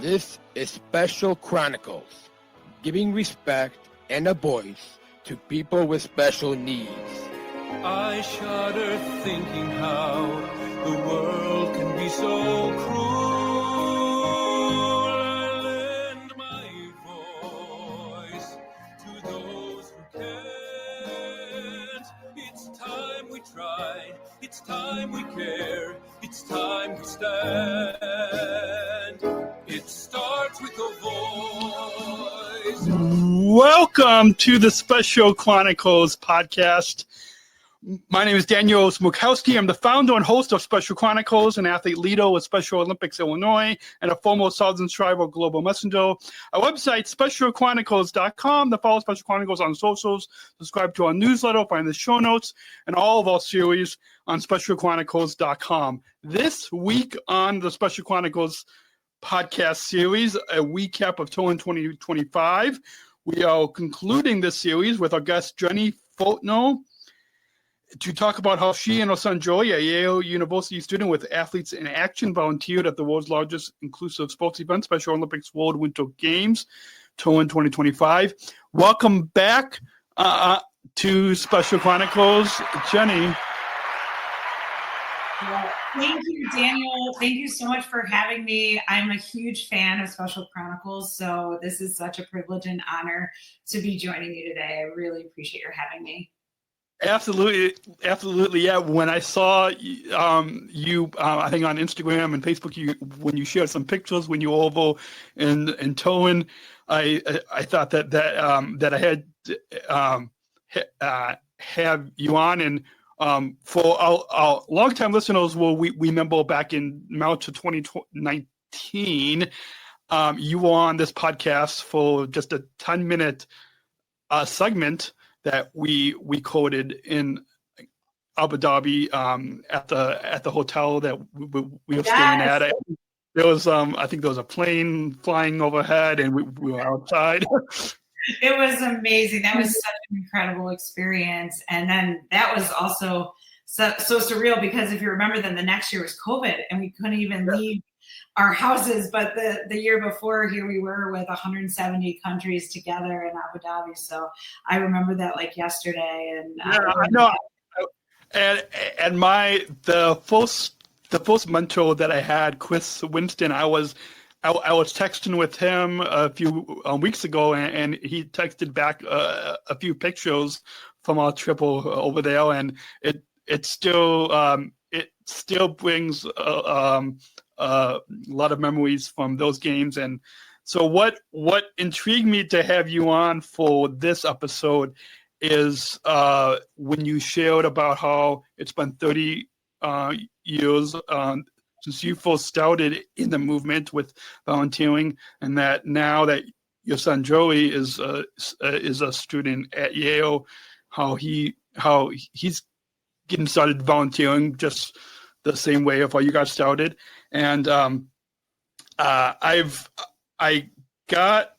This is Special Chronicles, giving respect and a voice to people with special needs. I shudder thinking how the world can be so cruel. I lend my voice to those who can't. It's time we tried, it's time we care, it's time we stand. It starts with a voice. Welcome to the Special Chronicles Podcast. My name is Daniel Smrokowski. I'm the founder and host of Special Chronicles, an athlete leader with Special Olympics Illinois, and a former Southern Striver Global Messenger. Our website, specialchronicles.com. Follow Special Chronicles on socials. Subscribe to our newsletter. Find the show notes and all of our series on specialchronicles.com. This week on the Special Chronicles Podcast Series, a recap of Turin 2025. We are concluding this series with our guest, Jenny Fortner, to talk about how she and her son Joey, a Yale University student with Athletes in Action, volunteered at the world's largest inclusive sports event, Special Olympics World Winter Games, Turin 2025. Welcome back to Special Chronicles, Jenny. Thank you, Daniel. Thank you so much for having me. I'm a huge fan of Special Chronicles, so this is such a privilege and honor to be joining you today. I really appreciate your having me. Absolutely. Yeah. When I saw you, I think on Instagram and Facebook, when you shared some pictures when you were over in Turin, I thought that I had have you on, and for our longtime listeners, we remember back in March of 2019, you were on this podcast for just a 10-minute segment that we quoted in Abu Dhabi at the hotel that we were staying at. There was I think there was a plane flying overhead, and we were outside. It was amazing. That was such an incredible experience, and then that was also so surreal because if you remember, then the next year was COVID, and we couldn't even leave our houses. But the year before, here we were with 170 countries together in Abu Dhabi. So I remember that like yesterday. And I know. And the first mentor that I had, Chris Winston, I was texting with him a few weeks ago, and he texted back a few pictures from our trip over there, and it still brings a lot of memories from those games. And so what intrigued me to have you on for this episode is when you shared about how it's been 30 years since you first started in the movement with volunteering, and that now that your son Joey is a student at Yale, how he's getting started volunteering just the same way of how you got started. And I got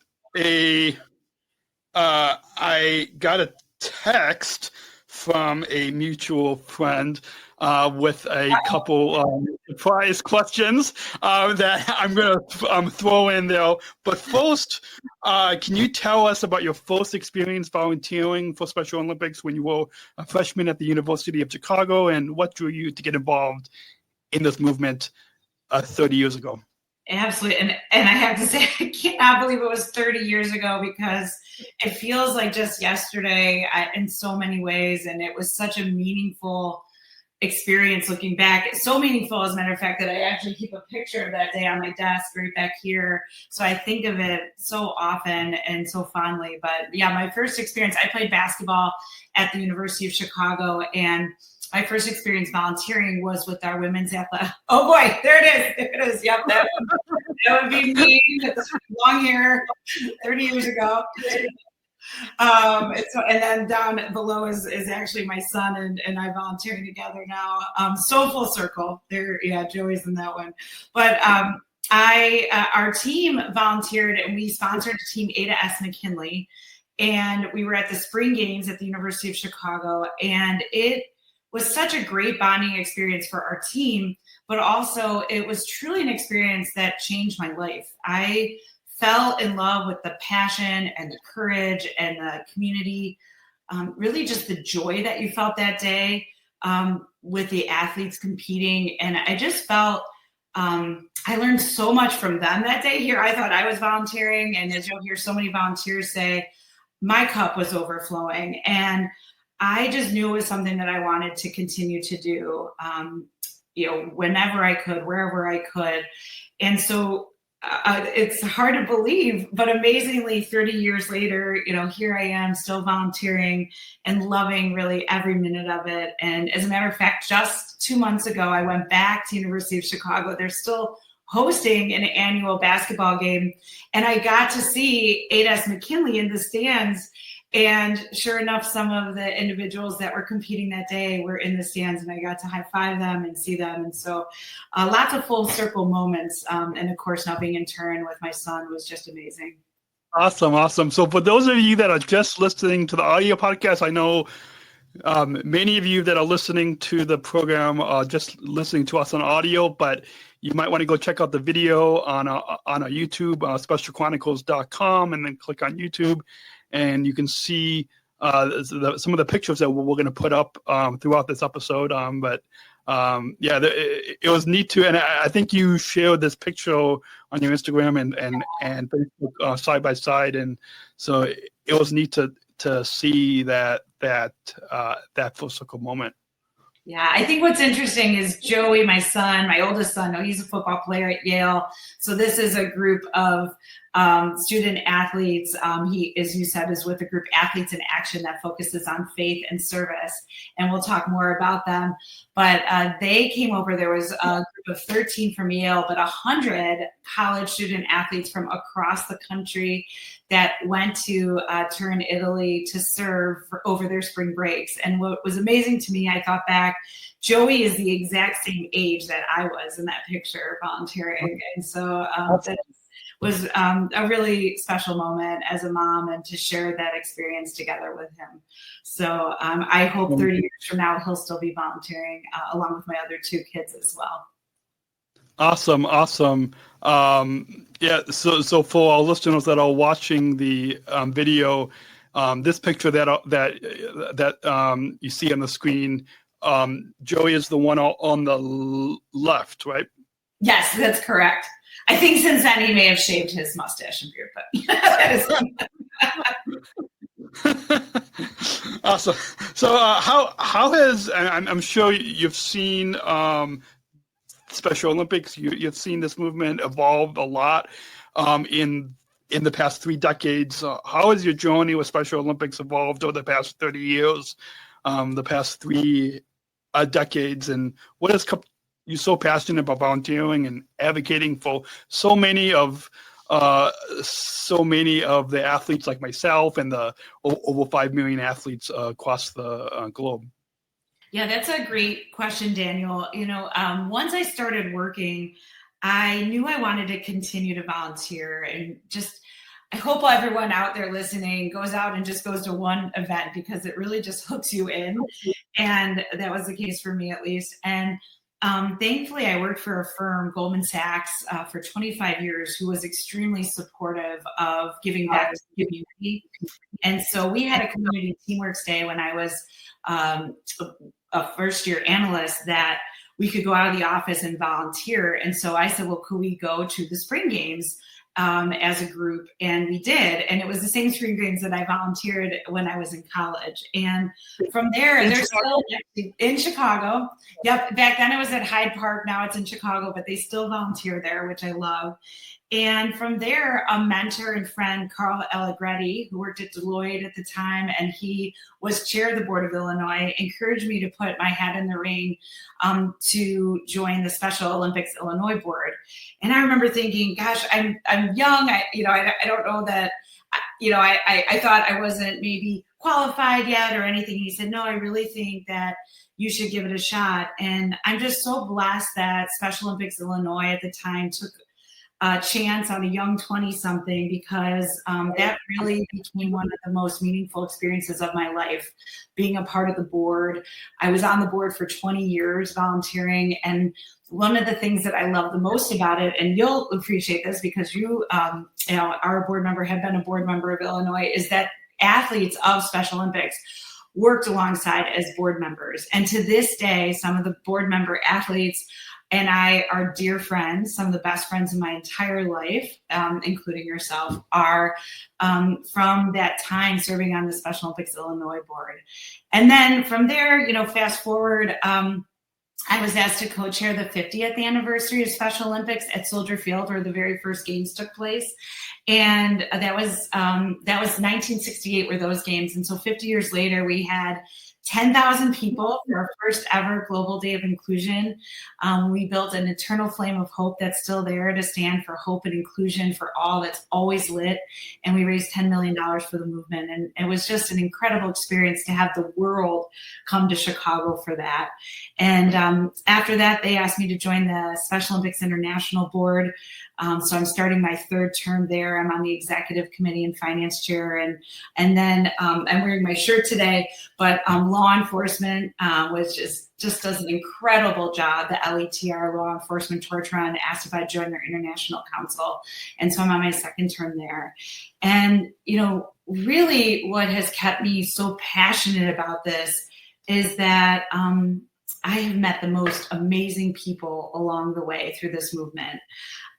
a text from a mutual friend with a couple surprise questions that I'm going to throw in there. But first, can you tell us about your first experience volunteering for Special Olympics when you were a freshman at the University of Chicago, and what drew you to get involved in this movement 30 years ago? Absolutely. And I have to say, I cannot believe it was 30 years ago because it feels like just yesterday in so many ways. And it was such a meaningful experience looking back. It's so meaningful, as a matter of fact, that I actually keep a picture of that day on my desk right back here. So I think of it so often and so fondly. But yeah, my first experience, I played basketball at the University of Chicago, and my first experience volunteering was with our women's athletic. Oh boy, there it is. Yep, that would be me with long hair 30 years ago. And then down below is actually my son and I volunteering together now. So full circle there. Yeah, Joey's in that one. But our team volunteered, and we sponsored Team Ada S. McKinley, and we were at the spring games at the University of Chicago, and it was such a great bonding experience for our team. but also it was truly an experience that changed my life. I fell in love with the passion and the courage and the community, really just the joy that you felt that day with the athletes competing. And I just felt I learned so much from them that day. Here, I thought I was volunteering, and as you'll hear so many volunteers say, my cup was overflowing, and I just knew it was something that I wanted to continue to do, whenever I could, wherever I could. And so it's hard to believe, but amazingly, 30 years later, here I am still volunteering and loving really every minute of it. And as a matter of fact, just 2 months ago, I went back to University of Chicago. They're still hosting an annual basketball game. And I got to see A.S. McKinley in the stands. And sure enough, some of the individuals that were competing that day were in the stands, and I got to high five them and see them. And so lots of full circle moments. And of course, now being in Turin with my son was just amazing. Awesome. So for those of you that are just listening to the audio podcast, I know many of you that are listening to the program are just listening to us on audio, but you might want to go check out the video on our YouTube, specialchronicles.com, and then click on YouTube. And you can see some of the pictures that we're going to put up throughout this episode. It was neat too. And I think you shared this picture on your Instagram and Facebook side by side. And so it was neat to see that full circle moment. Yeah, I think what's interesting is Joey, my son, my oldest son, he's a football player at Yale. So this is a group of student athletes. He, as you said, is with the group Athletes in Action that focuses on faith and service. And we'll talk more about them. But they came over. There was a group of 13 from Yale, but 100 college student athletes from across the country that went to Turin, Italy to serve over their spring breaks. And what was amazing to me, I thought back, Joey is the exact same age that I was in that picture volunteering. And so that was a really special moment as a mom, and to share that experience together with him. So I hope 30 years from now, he'll still be volunteering along with my other 2 kids as well. Awesome. So for our listeners that are watching the video, this picture that you see on the screen, Joey is the one on the left, right? Yes, that's correct. I think since then he may have shaved his mustache and beard, but that is awesome. So how has, I'm sure you've seen Special Olympics, you've seen this movement evolve a lot in the past 3 decades. How has your journey with Special Olympics evolved over the past 30 years, the past 3 decades, and what has kept you so passionate about volunteering and advocating for so many of the athletes like myself and the over 5 million athletes across the globe? Yeah, that's a great question, Daniel. Once I started working, I knew I wanted to continue to volunteer, and I hope everyone out there listening goes out and just goes to one event, because it really just hooks you in. And that was the case for me, at least. And thankfully, I worked for a firm, Goldman Sachs, for 25 years, who was extremely supportive of giving back to the community. And so we had a community teamwork day when I was a first-year analyst, that we could go out of the office and volunteer. And so I said, well, could we go to the spring games as a group? And we did. And it was the same spring games that I volunteered when I was in college. And from there, they're still in Chicago. Yep. Back then it was at Hyde Park. Now it's in Chicago, but they still volunteer there, which I love. And from there, a mentor and friend, Carl Allegretti, who worked at Deloitte at the time, and he was chair of the board of Illinois, encouraged me to put my hat in the ring to join the Special Olympics Illinois board. And I remember thinking, gosh, I'm young. I don't know that, I thought I wasn't maybe qualified yet or anything. He said, no, I really think that you should give it a shot. And I'm just so blessed that Special Olympics Illinois at the time took a chance on a young 20-something, because that really became one of the most meaningful experiences of my life, being a part of the board. I was on the board for 20 years volunteering, and one of the things that I love the most about it, and you'll appreciate this because you are a board member, have been a board member of Illinois, is that athletes of Special Olympics worked alongside as board members. And to this day, some of the board member athletes and I are dear friends. Some of the best friends in my entire life, including yourself, are from that time serving on the Special Olympics Illinois board. And then from there, fast forward, I was asked to co-chair the 50th anniversary of Special Olympics at Soldier Field, where the very first games took place. And that was 1968 were those games. And so 50 years later, we had 10,000 people for our first ever Global Day of Inclusion. We built an eternal flame of hope that's still there to stand for hope and inclusion for all, that's always lit. And we raised $10 million for the movement. And it was just an incredible experience to have the world come to Chicago for that. And after that, they asked me to join the Special Olympics International Board. So I'm starting my third term there. I'm on the executive committee and finance chair. And then I'm wearing my shirt today, but law enforcement, which just does an incredible job. The LETR, Law Enforcement Torture On, asked if I'd join their international council. And so I'm on my second term there. And, really what has kept me so passionate about this is that I have met the most amazing people along the way through this movement.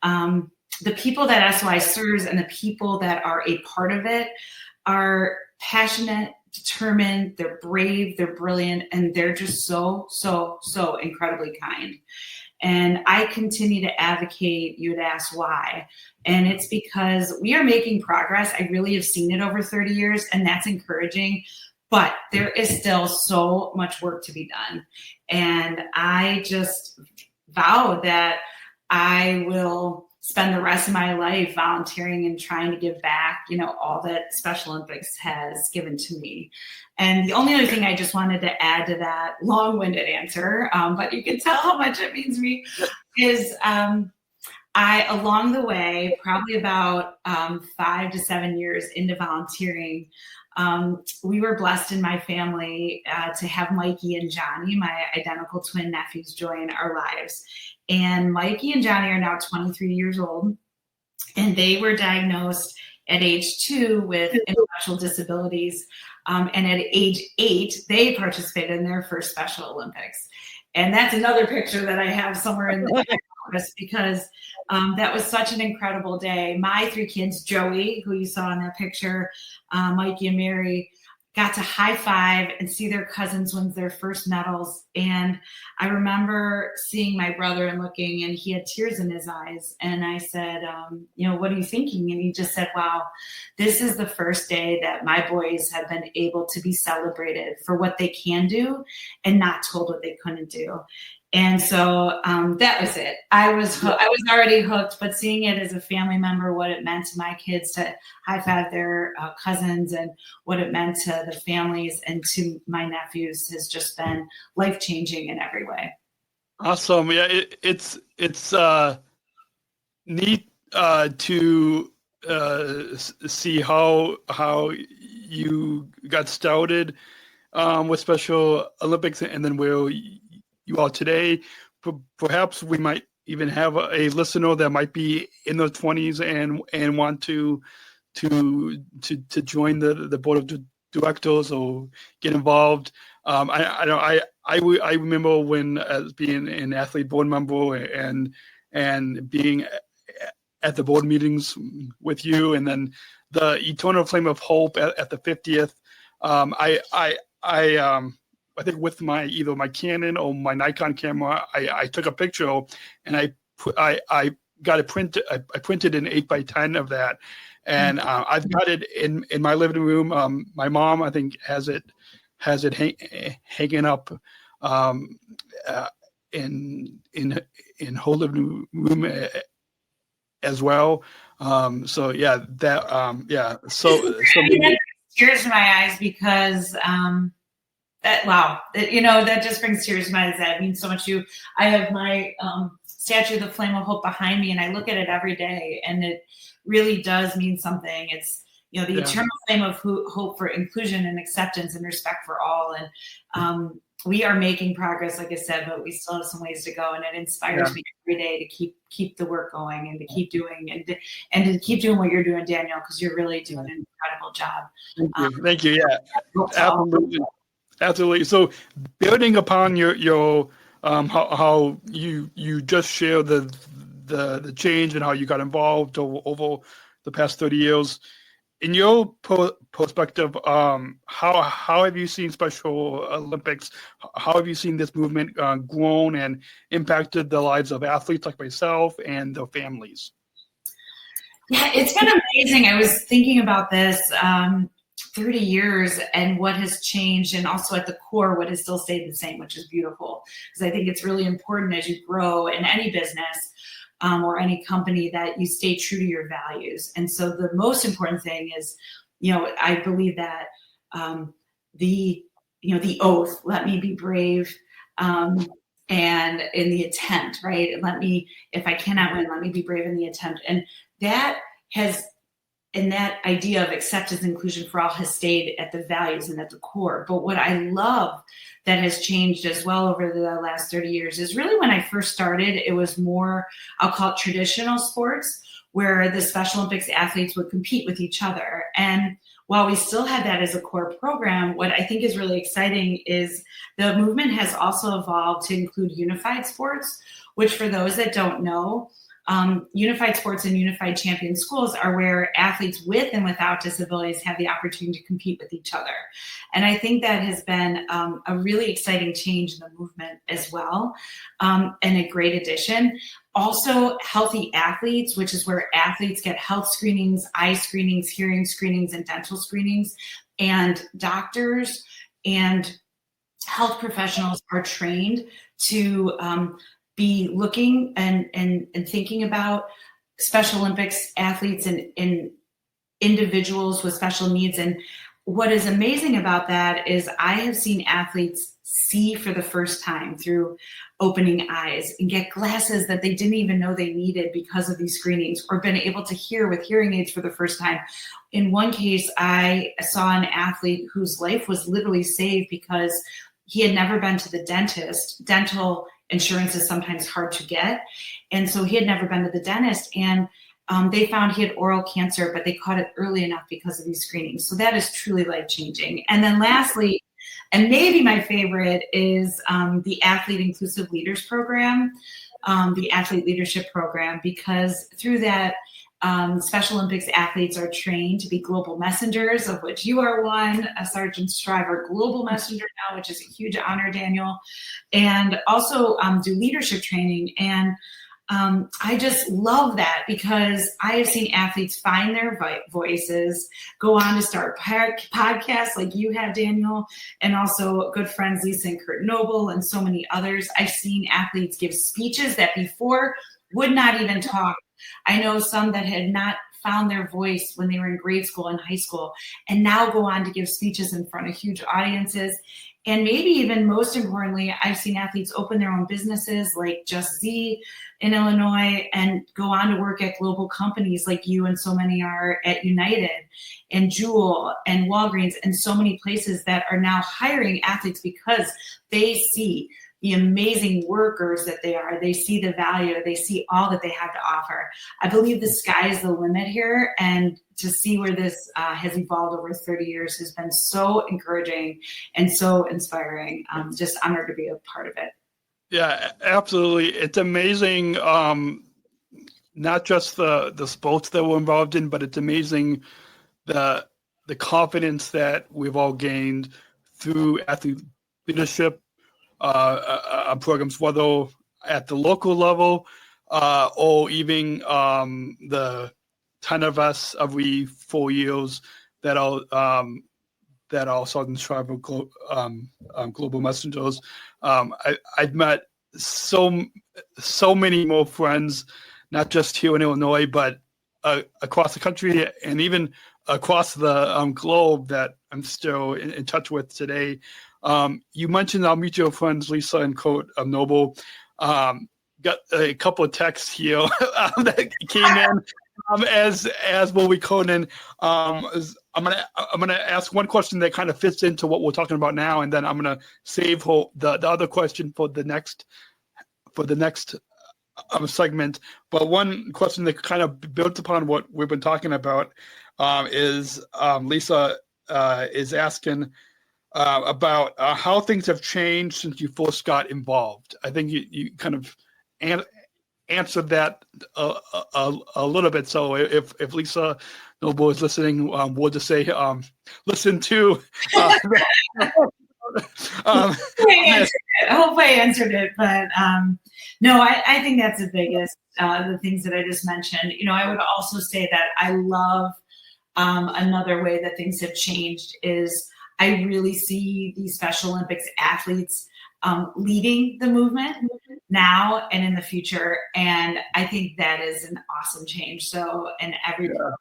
The people that SOI serves and the people that are a part of it are passionate, determined, they're brave, they're brilliant, and they're just so, so, so incredibly kind. And I continue to advocate. You'd ask why. And it's because we are making progress. I really have seen it over 30 years, and that's encouraging. But there is still so much work to be done. And I just vow that I will spend the rest of my life volunteering and trying to give back, all that Special Olympics has given to me. And the only other thing I just wanted to add to that long-winded answer, but you can tell how much it means to me, is I, along the way, probably about 5 to 7 years into volunteering, we were blessed in my family to have Mikey and Johnny, my identical twin nephews, join our lives. And Mikey and Johnny are now 23 years old, and they were diagnosed at age 2 with intellectual disabilities. And at age 8, they participated in their first Special Olympics. And that's another picture that I have somewhere in the office because that was such an incredible day. My 3 kids, Joey, who you saw in that picture, Mikey and Mary, got to high five and see their cousins win their first medals. And I remember seeing my brother and looking, and he had tears in his eyes. And I said, what are you thinking? And he just said, wow, this is the first day that my boys have been able to be celebrated for what they can do and not told what they couldn't do. And so that was it. I was already hooked, but seeing it as a family member, what it meant to my kids to high five their cousins and what it meant to the families and to my nephews has just been life changing in every way. Awesome. Yeah, it's neat to see how you got started with Special Olympics and then where you are today. Perhaps we might even have a listener that might be in their 20s and want to join the board of directors or get involved. I remember when as being an athlete board member and being at the board meetings with you, and then the eternal flame of hope at the 50th. I think with either my Canon or my Nikon camera, I took a picture and I got it printed. I printed an 8x10 of that, and I've got it in my living room. My mom, I think, has it hanging up in her living room as well. So yeah, that yeah. So tears in my eyes because. That just brings tears to my eyes. That means so much to you. I have my statue of the Flame of Hope behind me, and I look at it every day, and it really does mean something. It's, the eternal flame of hope for inclusion and acceptance and respect for all. And we are making progress, like I said, but we still have some ways to go. And it inspires me every day to keep the work going and to keep doing and to keep doing what you're doing, Daniel, because you're really doing an incredible job. Thank you. Yeah, absolutely. So building upon your how you just shared the change and how you got involved over the past 30 years. In your perspective, how have you seen Special Olympics? How have you seen this movement grown and impacted the lives of athletes like myself and their families? Yeah, it's been amazing. I was thinking about this 30 years and what has changed, and also at the core, what has still stayed the same, which is beautiful. Because I think it's really important as you grow in any business or any company that you stay true to your values. And so the most important thing is, I believe that the oath, let me be brave, and in the attempt, right? And if I cannot win, let me be brave in the attempt. And that idea of acceptance and inclusion for all has stayed at the values and at the core. But what I love that has changed as well over the last 30 years is really when I first started, it was more, I'll call it traditional sports, where the Special Olympics athletes would compete with each other. And while we still had that as a core program, what I think is really exciting is the movement has also evolved to include unified sports, which for those that don't know, unified sports and unified champion schools are where athletes with and without disabilities have the opportunity to compete with each other. And I think that has been a really exciting change in the movement as well, and a great addition. Also, healthy athletes, which is where athletes get health screenings, eye screenings, hearing screenings, and dental screenings, and doctors and health professionals are trained to be looking and thinking about Special Olympics athletes and individuals with special needs. And what is amazing about that is I have seen athletes see for the first time through opening eyes and get glasses that they didn't even know they needed because of these screenings, or been able to hear with hearing aids for the first time. In one case, I saw an athlete whose life was literally saved because he had never been to the dentist. Dental insurance is sometimes hard to get. And so he had never been to the dentist, and they found he had oral cancer, but they caught it early enough because of these screenings. So that is truly life-changing. And then lastly, and maybe my favorite, is the Athlete Inclusive Leaders Program, the Athlete Leadership Program, because through that, Special Olympics athletes are trained to be global messengers, of which you are one, a Sergeant Shriver global messenger now, which is a huge honor, Daniel, and also do leadership training. And I just love that, because I have seen athletes find their voices, go on to start podcasts like you have, Daniel, and also good friends Lisa and Kurt Noble and so many others. I've seen athletes give speeches that before would not even talk. I know some that had not found their voice when they were in grade school and high school, and now go on to give speeches in front of huge audiences. And maybe even most importantly, I've seen athletes open their own businesses like Just Z in Illinois and go on to work at global companies like you and so many are at United and Jewel and Walgreens and so many places that are now hiring athletes because they see the amazing workers that they are. They see the value. They see all that they have to offer. I believe the sky is the limit here, and to see where this has evolved over 30 years has been so encouraging and so inspiring. I'm just honored to be a part of it. Yeah, absolutely. It's amazing, not just the sports that we're involved in, but it's amazing the confidence that we've all gained through athlete leadership programs, whether at the local level or even the 10 of us every 4 years that are Southern Tribal Global Messengers. I've met so many more friends, not just here in Illinois, but across the country and even across the globe that I'm still in touch with today. You mentioned our mutual friends, Lisa and Kurt Noble. Got a couple of texts here that came in. as will we, Conan. I'm gonna ask one question that kind of fits into what we're talking about now, and then I'm gonna save the other question for the next segment. But one question that kind of built upon what we've been talking about is Lisa is asking about how things have changed since you first got involved. I think you kind of answered that a little bit. So if Lisa Noble is listening, we'll just say listen to. I hope I answered it, but no, I think that's the biggest, the things that I just mentioned. I would also say that I love another way that things have changed is I really see these Special Olympics athletes leading the movement now and in the future. And I think that is an awesome change. So in every program,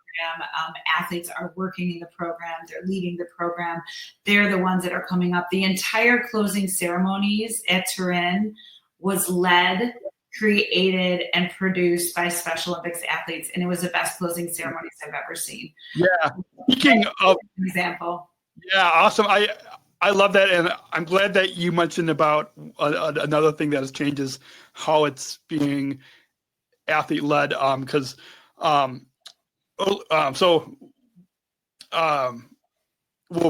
athletes are working in the program, they're leading the program. They're the ones that are coming up. The entire closing ceremonies at Turin was led, created, and produced by Special Olympics athletes. And it was the best closing ceremonies I've ever seen. Yeah. Speaking of example. Yeah, awesome. I love that, and I'm glad that you mentioned about another thing that has changed is how it's being athlete led. Because we're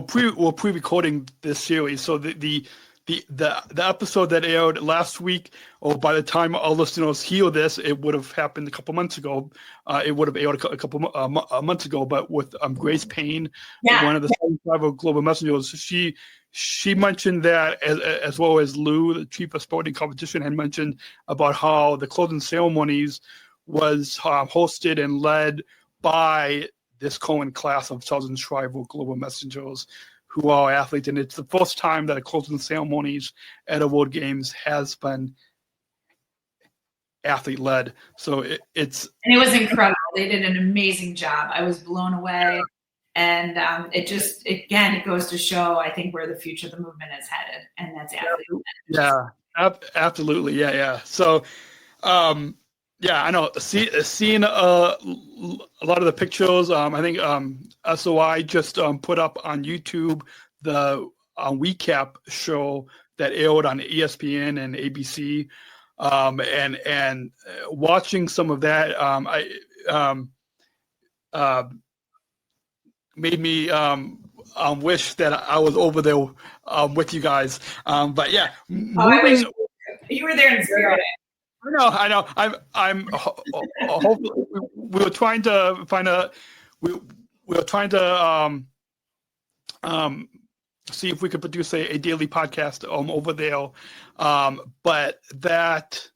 pre-recording this series, so the episode that aired last week, or by the time our listeners hear this, it would have happened a couple months ago. It would have aired a couple months ago. But with Grace Payne, one of the global messengers, she mentioned that, as well as Lou, the chief of sporting competition, had mentioned about how the closing ceremonies was hosted and led by this current class of Southern Tribal global messengers who are athletes, and it's the first time that a closing ceremonies at a World Games has been athlete-led. So and it was incredible. They did an amazing job. I was blown away, and it goes to show, I think, where the future of the movement is headed, and that's athlete-led. Yeah, absolutely, yeah. So, yeah, I know. Seeing a lot of the pictures. I think SOI just put up on YouTube the Recap show that aired on ESPN and ABC, and watching some of that, made me wish that I was over there with you guys. But yeah, you were there in spirit. I know. I'm hopefully we were trying to find we were trying to see if we could produce a daily podcast over there. But that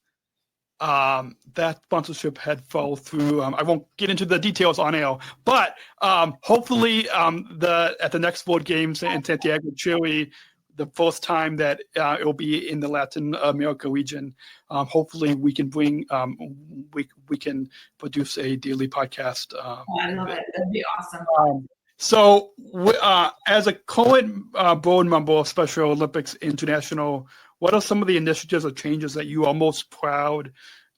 sponsorship had fell through. I won't get into the details on air, but hopefully at the next World Games in Santiago, Chile, the first time that it will be in the Latin America region. Hopefully, we can bring we can produce a daily podcast. I love it. That'd be awesome. So, as a current board member of Special Olympics International, what are some of the initiatives or changes that you are most proud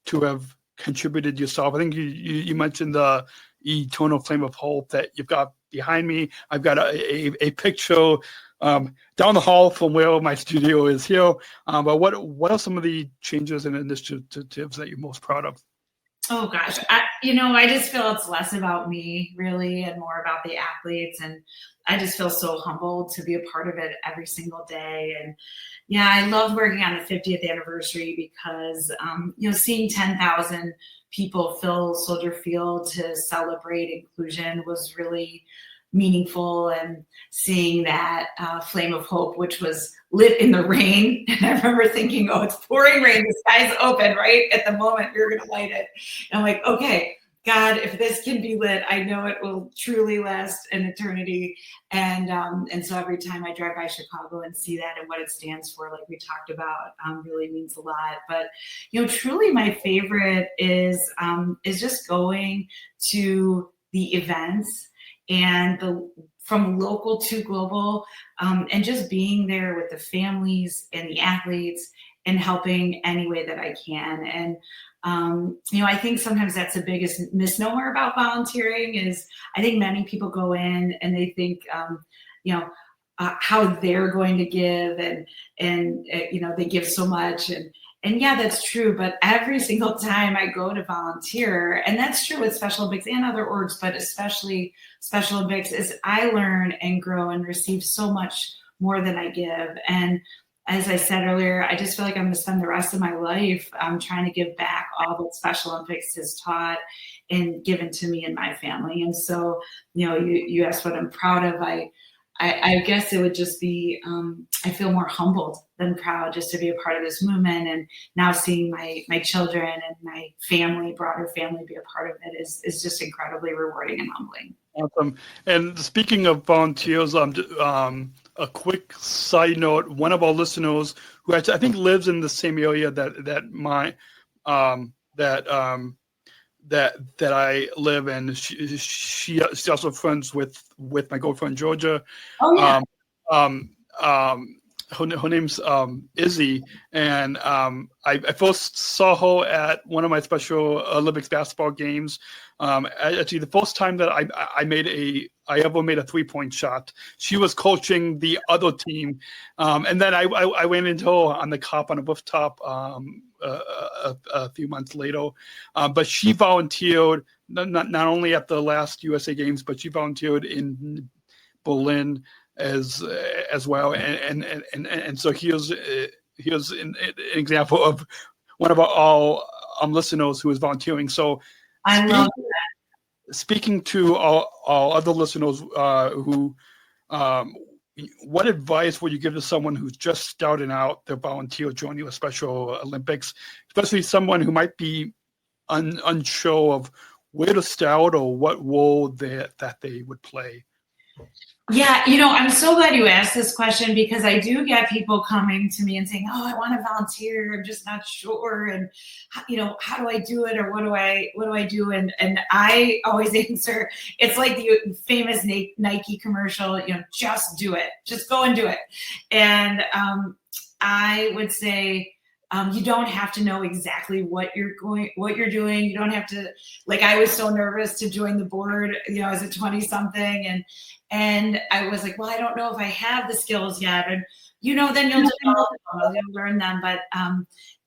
to have contributed yourself? I think you mentioned the Eternal Flame of Hope that you've got behind me. I've got a picture down the hall from where my studio is here. But what are some of the changes and initiatives that you're most proud of? Oh gosh, I just feel it's less about me really and more about the athletes, and I just feel so humbled to be a part of it every single day. And yeah, I love working on the 50th anniversary because seeing 10,000 people fill Soldier Field to celebrate inclusion was really meaningful, and seeing that flame of hope, which was lit in the rain. And I remember thinking, oh, it's pouring rain, the sky's open, right? At the moment we were going to light it. And I'm like, okay, God, if this can be lit, I know it will truly last an eternity. And so every time I drive by Chicago and see that and what it stands for, like we talked about, really means a lot. But, truly my favorite is just going to the events and from local to global, and just being there with the families and the athletes and helping any way that I can. And I think sometimes that's the biggest misnomer about volunteering is I think many people go in and they think, how they're going to give and they give so much and yeah, that's true. But every single time I go to volunteer, and that's true with Special Olympics and other orgs, but especially Special Olympics, is I learn and grow and receive so much more than I give. And as I said earlier, I just feel like I'm going to spend the rest of my life trying to give back all that Special Olympics has taught and given to me and my family. And so, you asked what I'm proud of. I guess it would just be, I feel more humbled than proud just to be a part of this movement. And now seeing my children and my family, broader family, be a part of it is just incredibly rewarding and humbling. Awesome. And speaking of volunteers, a quick side note, one of our listeners who I think lives in the same area that I live in. She's also friends with my girlfriend Georgia. Oh yeah. Her name's Izzy, and I first saw her at one of my Special Olympics basketball games. Actually, the first time that I ever made a 3-point shot, she was coaching the other team, and then I ran into her on the cop on a rooftop a few months later. But she volunteered not only at the last USA Games, but she volunteered in Berlin as well, and so here's an example of one of our listeners who is volunteering. So I love that. Speaking to our other listeners, what advice would you give to someone who's just starting out their volunteer journey with Special Olympics, especially someone who might be unsure of where to start or what role that they would play? Yeah, I'm so glad you asked this question because I do get people coming to me and saying, "Oh, I want to volunteer. I'm just not sure, and how do I do it, or what do I do?" And I always answer, it's like the famous Nike commercial, just do it, just go and do it. And I would say, you don't have to know exactly what you're doing. You don't have to, I was so nervous to join the board, as a 20-something, and I was like, well, I don't know if I have the skills yet, and then you'll develop them, you'll learn them. But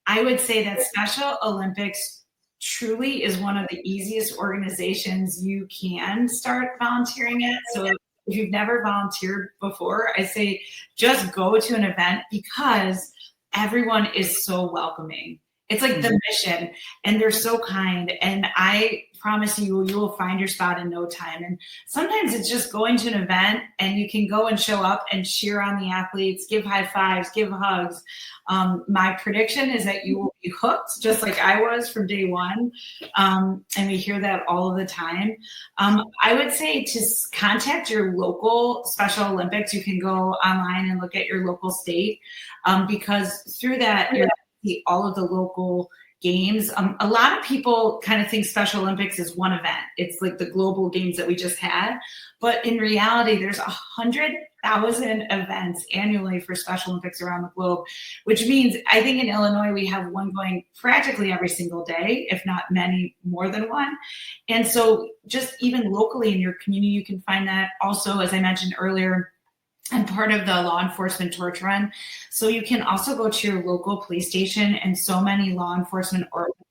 I would say that Special Olympics truly is one of the easiest organizations you can start volunteering at. So if you've never volunteered before, I say just go to an event because everyone is so welcoming. It's like the mission, and they're so kind. And I promise you will find your spot in no time. And sometimes it's just going to an event and you can go and show up and cheer on the athletes, give high fives, give hugs. My prediction is that you will be hooked, just like I was from day one. And we hear that all of the time. I would say to contact your local Special Olympics. You can go online and look at your local state, because through that, you're see all of the local games. A lot of people kind of think Special Olympics is one event. It's like the global games that we just had. But in reality, there's 100,000 events annually for Special Olympics around the globe, which means I think in Illinois, we have one going practically every single day, if not many more than one. And so just even locally in your community, you can find that. Also, as I mentioned earlier, I'm part of the law enforcement torch run. So you can also go to your local police station, and so many law enforcement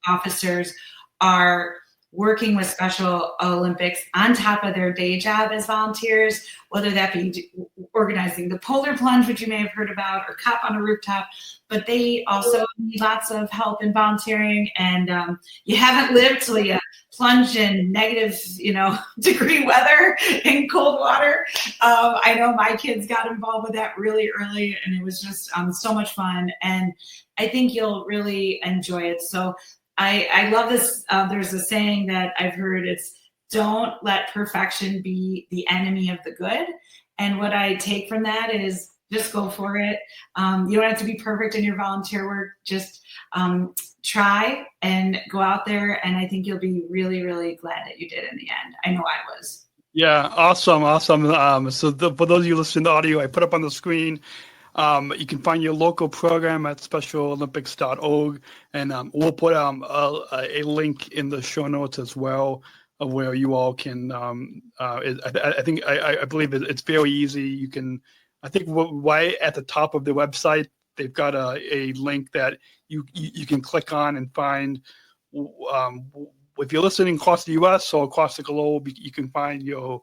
officers are working with Special Olympics on top of their day job as volunteers, whether that be organizing the polar plunge, which you may have heard about, or cop on a rooftop. But they also need lots of help in volunteering. And you haven't lived till you plunge in negative, degree weather in cold water. I know my kids got involved with that really early, and it was just so much fun. And I think you'll really enjoy it. So I love this. There's a saying that I've heard. It's don't let perfection be the enemy of the good. And what I take from that is just go for it. You don't have to be perfect in your volunteer work. Just try and go out there. And I think you'll be really, really glad that you did in the end. I know I was. Yeah, awesome. So for those of you listening to audio, I put up on the screen You can find your local program at specialolympics.org, and we'll put a link in the show notes as well, where you all can. I believe it's very easy. You can, I think, right at the top of the website, they've got a link that you can click on and find. If you're listening across the U.S. or across the globe, you can find your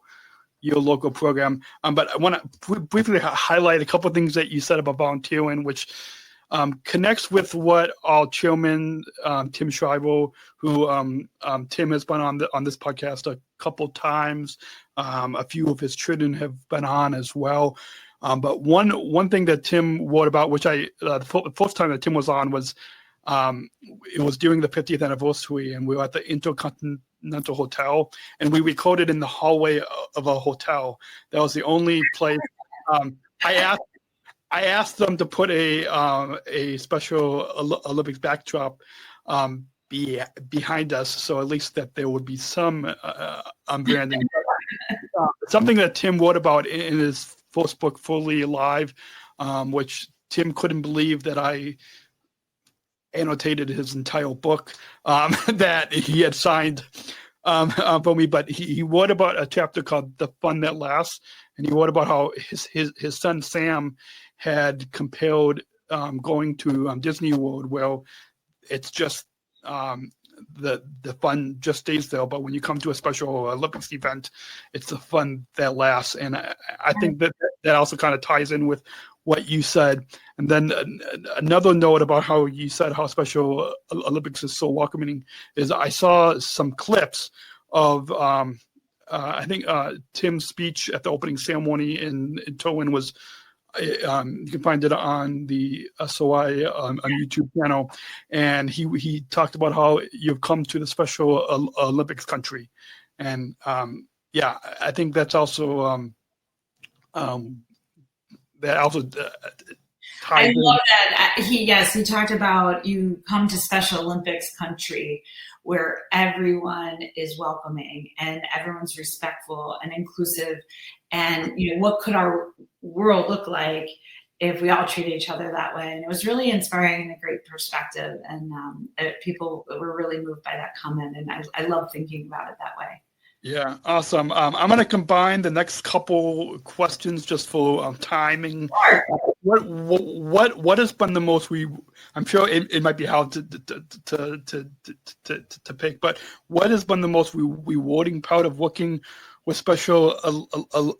local program. But I want to briefly highlight a couple of things that you said about volunteering, which connects with what our chairman, Tim Shriver, who Tim has been on this podcast a couple times. A few of his children have been on as well. But one thing that Tim wrote about, which the first time that Tim was on was, it was during the 50th anniversary, and we were at the Intercontinental Hotel, and we recorded in the hallway of a hotel. That was the only place. I asked them to put a Special Olympics backdrop behind us, so at least that there would be some branding. Something that Tim wrote about in his first book, Fully Alive, which Tim couldn't believe that I annotated his entire book that he had signed for me, but he wrote about a chapter called "The Fun That Lasts," and he wrote about how his son Sam had compared going to Disney World, where it's just the fun just stays there, but when you come to a Special Olympics event, it's the fun that lasts. And I think that also kind of ties in with what you said. And then another note about how you said how Special Olympics is so welcoming is I saw some clips of I think Tim's speech at the opening ceremony in Turin was. You can find it on the SOI on YouTube channel, and he talked about how you've come to the Special Olympics country, and I think that's also that also I love that. He talked about you come to Special Olympics country where everyone is welcoming and everyone's respectful and inclusive. And, what could our world look like if we all treated each other that way? And it was really inspiring and a great perspective. And people were really moved by that comment. And I love thinking about it that way. Yeah, awesome. I'm going to combine the next couple questions just for timing. Sure. What has been the most I'm sure it might be hard to pick, but what has been the most rewarding part of working with Special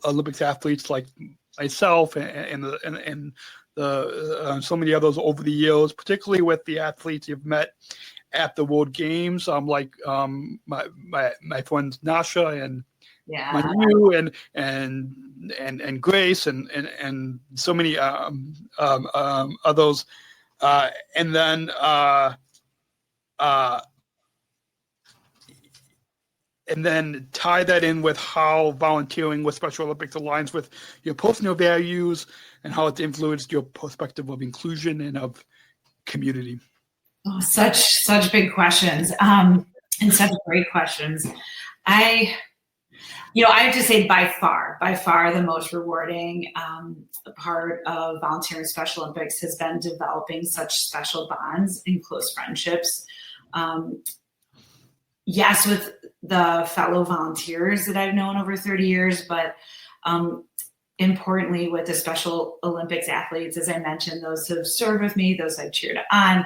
Olympics athletes like myself and so many others over the years, particularly with the athletes you've met at the World Games, like my friends Nasha and Manu and Grace and so many others, and then tie that in with how volunteering with Special Olympics aligns with your personal values and how it's influenced your perspective of inclusion and of community. Oh, such big questions, and such great questions. I have to say by far the most rewarding part of volunteering Special Olympics has been developing such special bonds and close friendships. Yes, with the fellow volunteers that I've known over 30 years, but importantly with the Special Olympics athletes, as I mentioned, those who have served with me, those I've cheered on.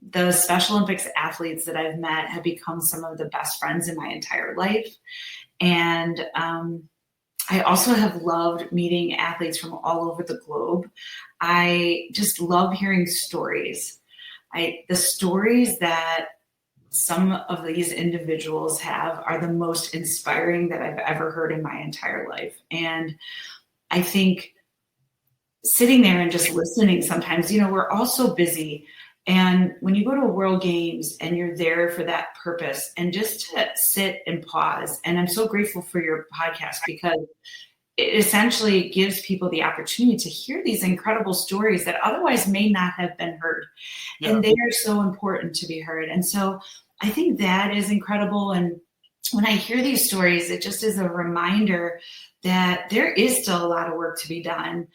The Special Olympics athletes that I've met have become some of the best friends in my entire life. And I also have loved meeting athletes from all over the globe. I just love hearing stories. The stories that some of these individuals have are the most inspiring that I've ever heard in my entire life. And I think sitting there and just listening sometimes, we're all so busy. And when you go to a World Games and you're there for that purpose and just to sit and pause, and I'm so grateful for your podcast because it essentially gives people the opportunity to hear these incredible stories that otherwise may not have been heard. Yeah. And they are so important to be heard. And so I think that is incredible. And when I hear these stories, it just is a reminder that there is still a lot of work to be done,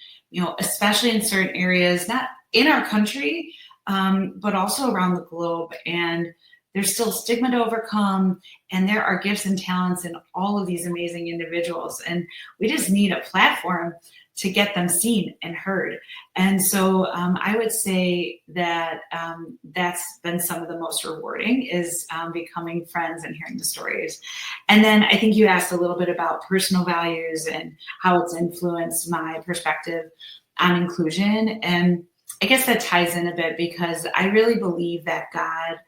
especially in certain areas, not in our country, but also around the globe. And there's still stigma to overcome, and there are gifts and talents in all of these amazing individuals. And we just need a platform to get them seen and heard. And so I would say that that's been some of the most rewarding, is becoming friends and hearing the stories. And then I think you asked a little bit about personal values and how it's influenced my perspective on inclusion. And I guess that ties in a bit, because I really believe that God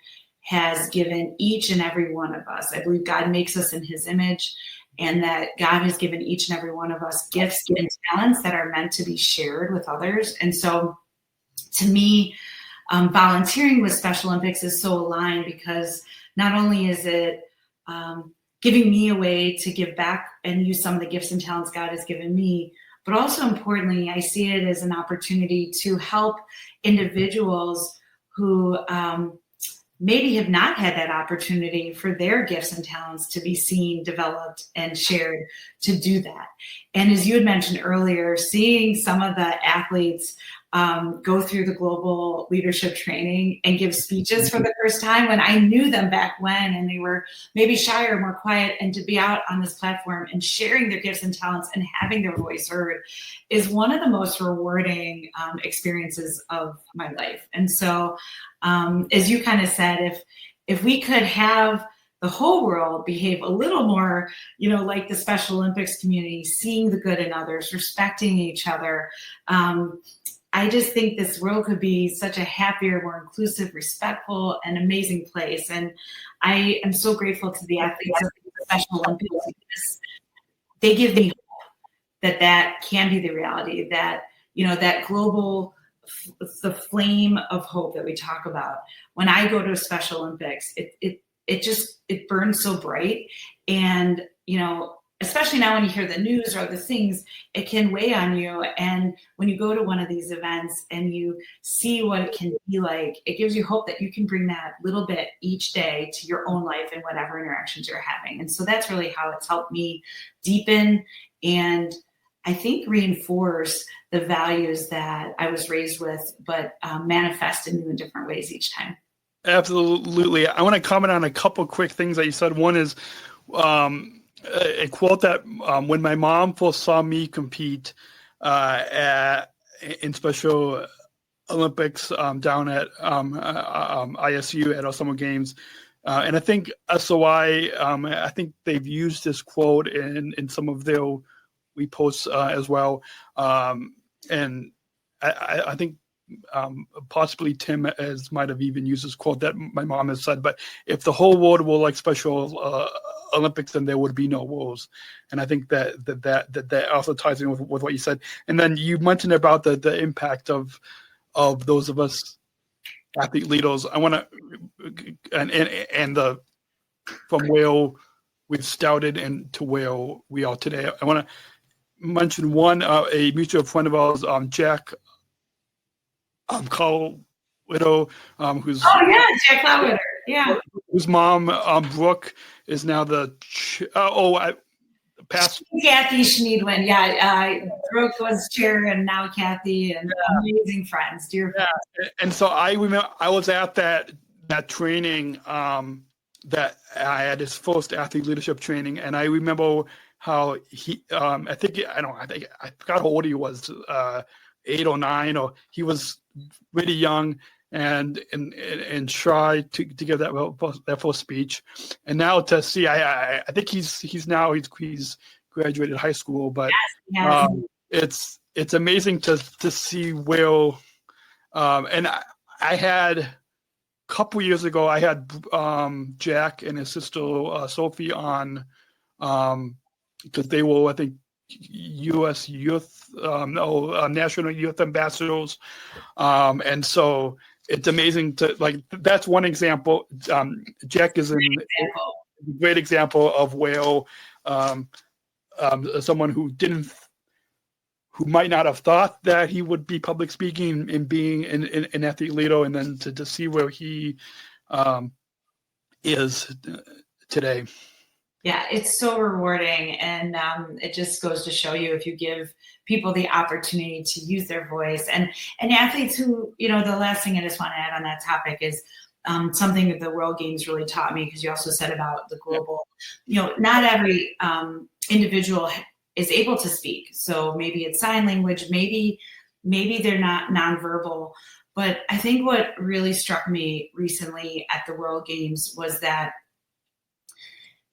has given each and every one of us, I believe God makes us in his image, and that God has given each and every one of us gifts and talents that are meant to be shared with others. And so to me, volunteering with Special Olympics is so aligned, because not only is it giving me a way to give back and use some of the gifts and talents God has given me, but also importantly, I see it as an opportunity to help individuals who maybe have not had that opportunity for their gifts and talents to be seen, developed, and shared, to do that. And as you had mentioned earlier, seeing some of the athletes go through the global leadership training and give speeches for the first time when I knew them back when, and they were maybe shy or more quiet, and to be out on this platform and sharing their gifts and talents and having their voice heard is one of the most rewarding experiences of my life. And so, as you kind of said, if we could have the whole world behave a little more, like the Special Olympics community, seeing the good in others, respecting each other, I just think this world could be such a happier, more inclusive, respectful, and amazing place. And I am so grateful to the athletes of the Special Olympics, because they give me hope that can be the reality, that, that global, the flame of hope that we talk about. When I go to a Special Olympics, it burns so bright. And, especially now when you hear the news or other things, it can weigh on you. And when you go to one of these events and you see what it can be like, it gives you hope that you can bring that little bit each day to your own life and whatever interactions you're having. And so that's really how it's helped me deepen and, I think, reinforce the values that I was raised with, but manifest in new and different ways each time. Absolutely. I want to comment on a couple quick things that you said. One is a quote that when my mom first saw me compete in Special Olympics down at ISU at our summer games, and I think SOI, I think they've used this quote in some of their reposts as well, and I think possibly Tim might have even used this quote that my mom has said, but if the whole world were like Special Olympics, then there would be no wars. And I think that also ties in with what you said. And then you mentioned about the impact of those of us athlete leaders. I want to and the from where we've started and to where we are today. I want to mention one a mutual friend of ours, Jack Carl Widow, who's Jack Lawwitter, whose mom Brooke is now the past Kathy Schneidwin. Brooke was chair, and now Kathy, and amazing friends, dear friends. And so I remember I was at that training that I had his first athlete leadership training, and I remember how he I forgot how old he was, 8 or 9, or he was really young and shy to give that first speech. And now to see, I think he's graduated high school, but it's amazing to see where and I had a couple years ago I had Jack and his sister Sophie on because they were, I think, U.S. youth, national youth ambassadors, and so it's amazing to that's one example. Jack is a great example of where someone who might not have thought that he would be public speaking and being an athlete leader, and then to see where he is today. Yeah, it's so rewarding, and it just goes to show you, if you give people the opportunity to use their voice, and athletes who, the last thing I just want to add on that topic is something that the World Games really taught me, because you also said about the global, not every individual is able to speak. So maybe it's sign language, maybe they're not nonverbal. But I think what really struck me recently at the World Games was that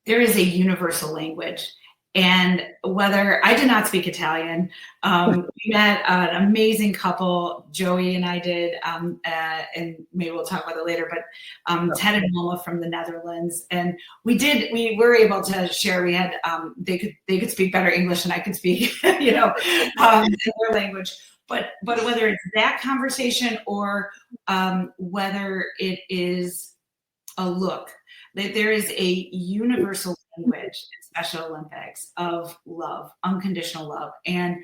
there is a universal language. And whether I did not speak Italian, we met an amazing couple, Joey and I did, and maybe we'll talk about it later, but Ted and Wilma from the Netherlands. And we were able to share, we had, they could speak better English than I could speak, in their language. But whether it's that conversation or whether it is a look, that there is a universal language in Special Olympics of love, unconditional love. And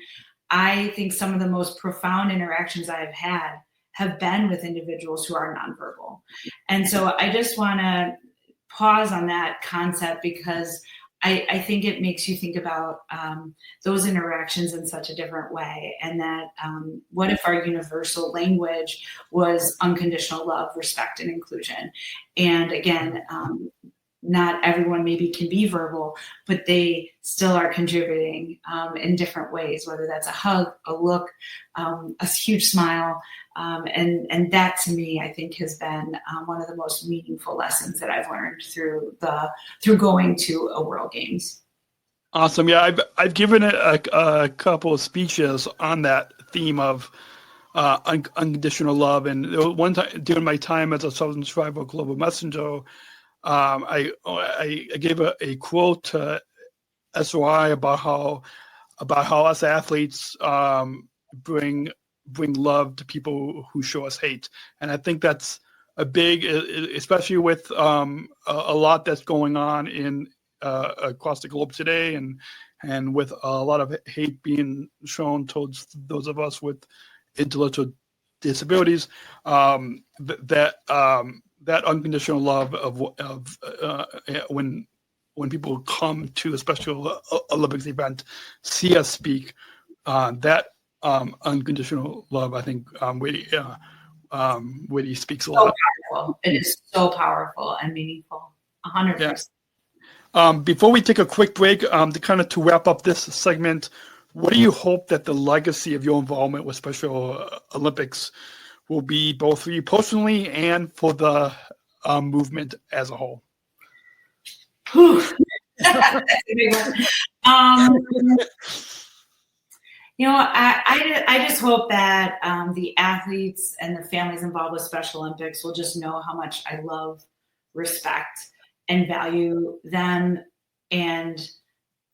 I think some of the most profound interactions I've had have been with individuals who are nonverbal. And so I just want to pause on that concept, because I think it makes you think about those interactions in such a different way. And that what if our universal language was unconditional love, respect, and inclusion? And again, not everyone maybe can be verbal, but they still are contributing in different ways, whether that's a hug, a look, a huge smile. And that, to me, I think has been one of the most meaningful lessons that I've learned through going to a World Games. Awesome. Yeah, I've given a couple of speeches on that theme of unconditional love. And one time during my time as a Southern Tribal Global Messenger, I gave a quote to SOI about how us athletes bring love to people who show us hate. And I think that's a big, especially with a lot that's going on in across the globe today, and with a lot of hate being shown towards those of us with intellectual disabilities, that unconditional love of when people come to a Special Olympics event, see us speak, that unconditional love, I think, Whitty speaks a lot. So powerful. It is so powerful and meaningful. 100%. Yeah. Before we take a quick break, to wrap up this segment, what do you hope that the legacy of your involvement with Special Olympics will be, both for you personally and for the movement as a whole? That's a big one. I just hope that the athletes and the families involved with Special Olympics will just know how much I love, respect, and value them and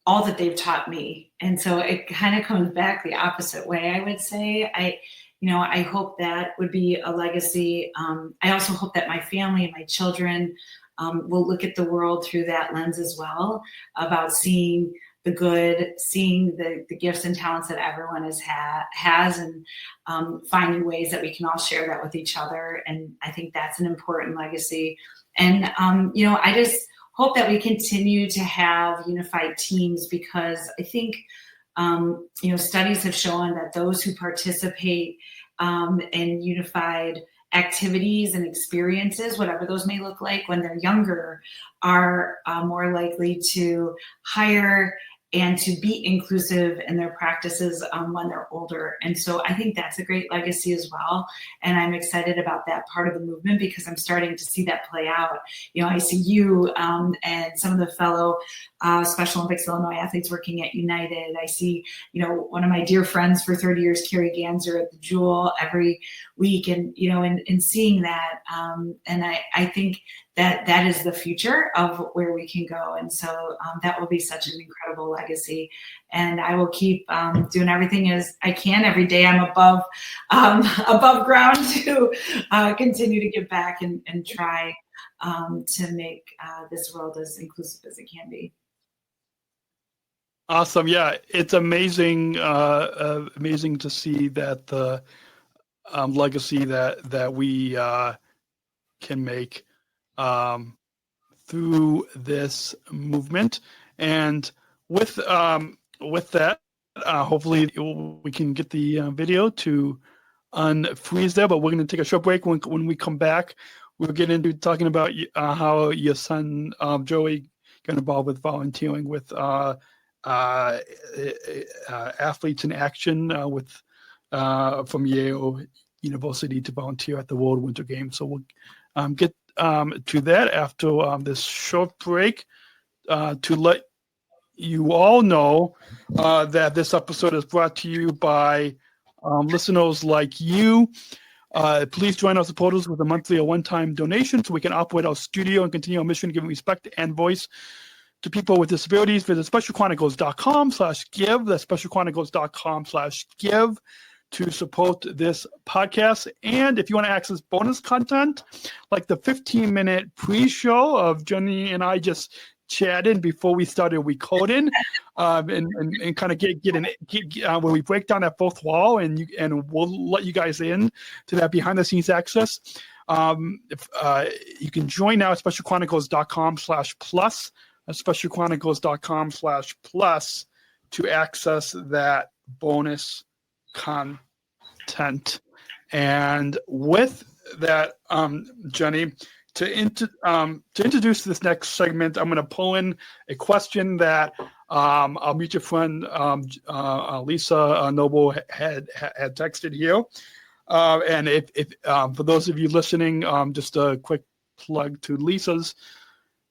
all that they've taught me. And so it kind of comes back the opposite way, I would say. I hope that would be a legacy. I also hope that my family and my children will look at the world through that lens as well, about seeing the good, seeing the gifts and talents that everyone has, and finding ways that we can all share that with each other. And I think that's an important legacy. And, I just hope that we continue to have unified teams, because I think, studies have shown that those who participate in unified activities and experiences, whatever those may look like, when they're younger, are more likely to hire and to be inclusive in their practices when they're older. And so I think that's a great legacy as well. And I'm excited about that part of the movement, because I'm starting to see that play out. I see you and some of the fellow Special Olympics Illinois athletes working at United. I see, one of my dear friends for 30 years, Carrie Ganser, at the Jewel every week, and, and seeing that. And I think that is the future of where we can go. And so that will be such an incredible legacy. And I will keep doing everything as I can. Every day I'm above ground to continue to give back and try to make this world as inclusive as it can be. Awesome. Yeah, it's amazing to see that the legacy that we can make through this movement. And with that, hopefully we can get the video to unfreeze there. But we're going to take a short break. When we come back, we'll get into talking about how your son Joey got involved with volunteering with athletes in action with from Yale University to volunteer at the World Winter Games. So we'll get to that after this short break to let you all know that this episode is brought to you by listeners like you. Please join our supporters with a monthly or one-time donation so we can operate our studio and continue our mission, giving respect and voice to people with disabilities. Visit specialchronicles.com/give. That's specialchronicles.com/give to support this podcast. And if you want to access bonus content, like the 15-minute pre-show of Jenny and I just chatted before we started recording, and kind of get where we break down that fourth wall, and we'll let you guys in to that behind-the-scenes access. If you can join now at specialchronicles.com/plus. That's specialchronicles.com/plus to access that bonus content. And with that, Jenny, to introduce this next segment, I'm going to pull in a question that our mutual friend Lisa Noble had texted here. And if for those of you listening, just a quick plug to Lisa's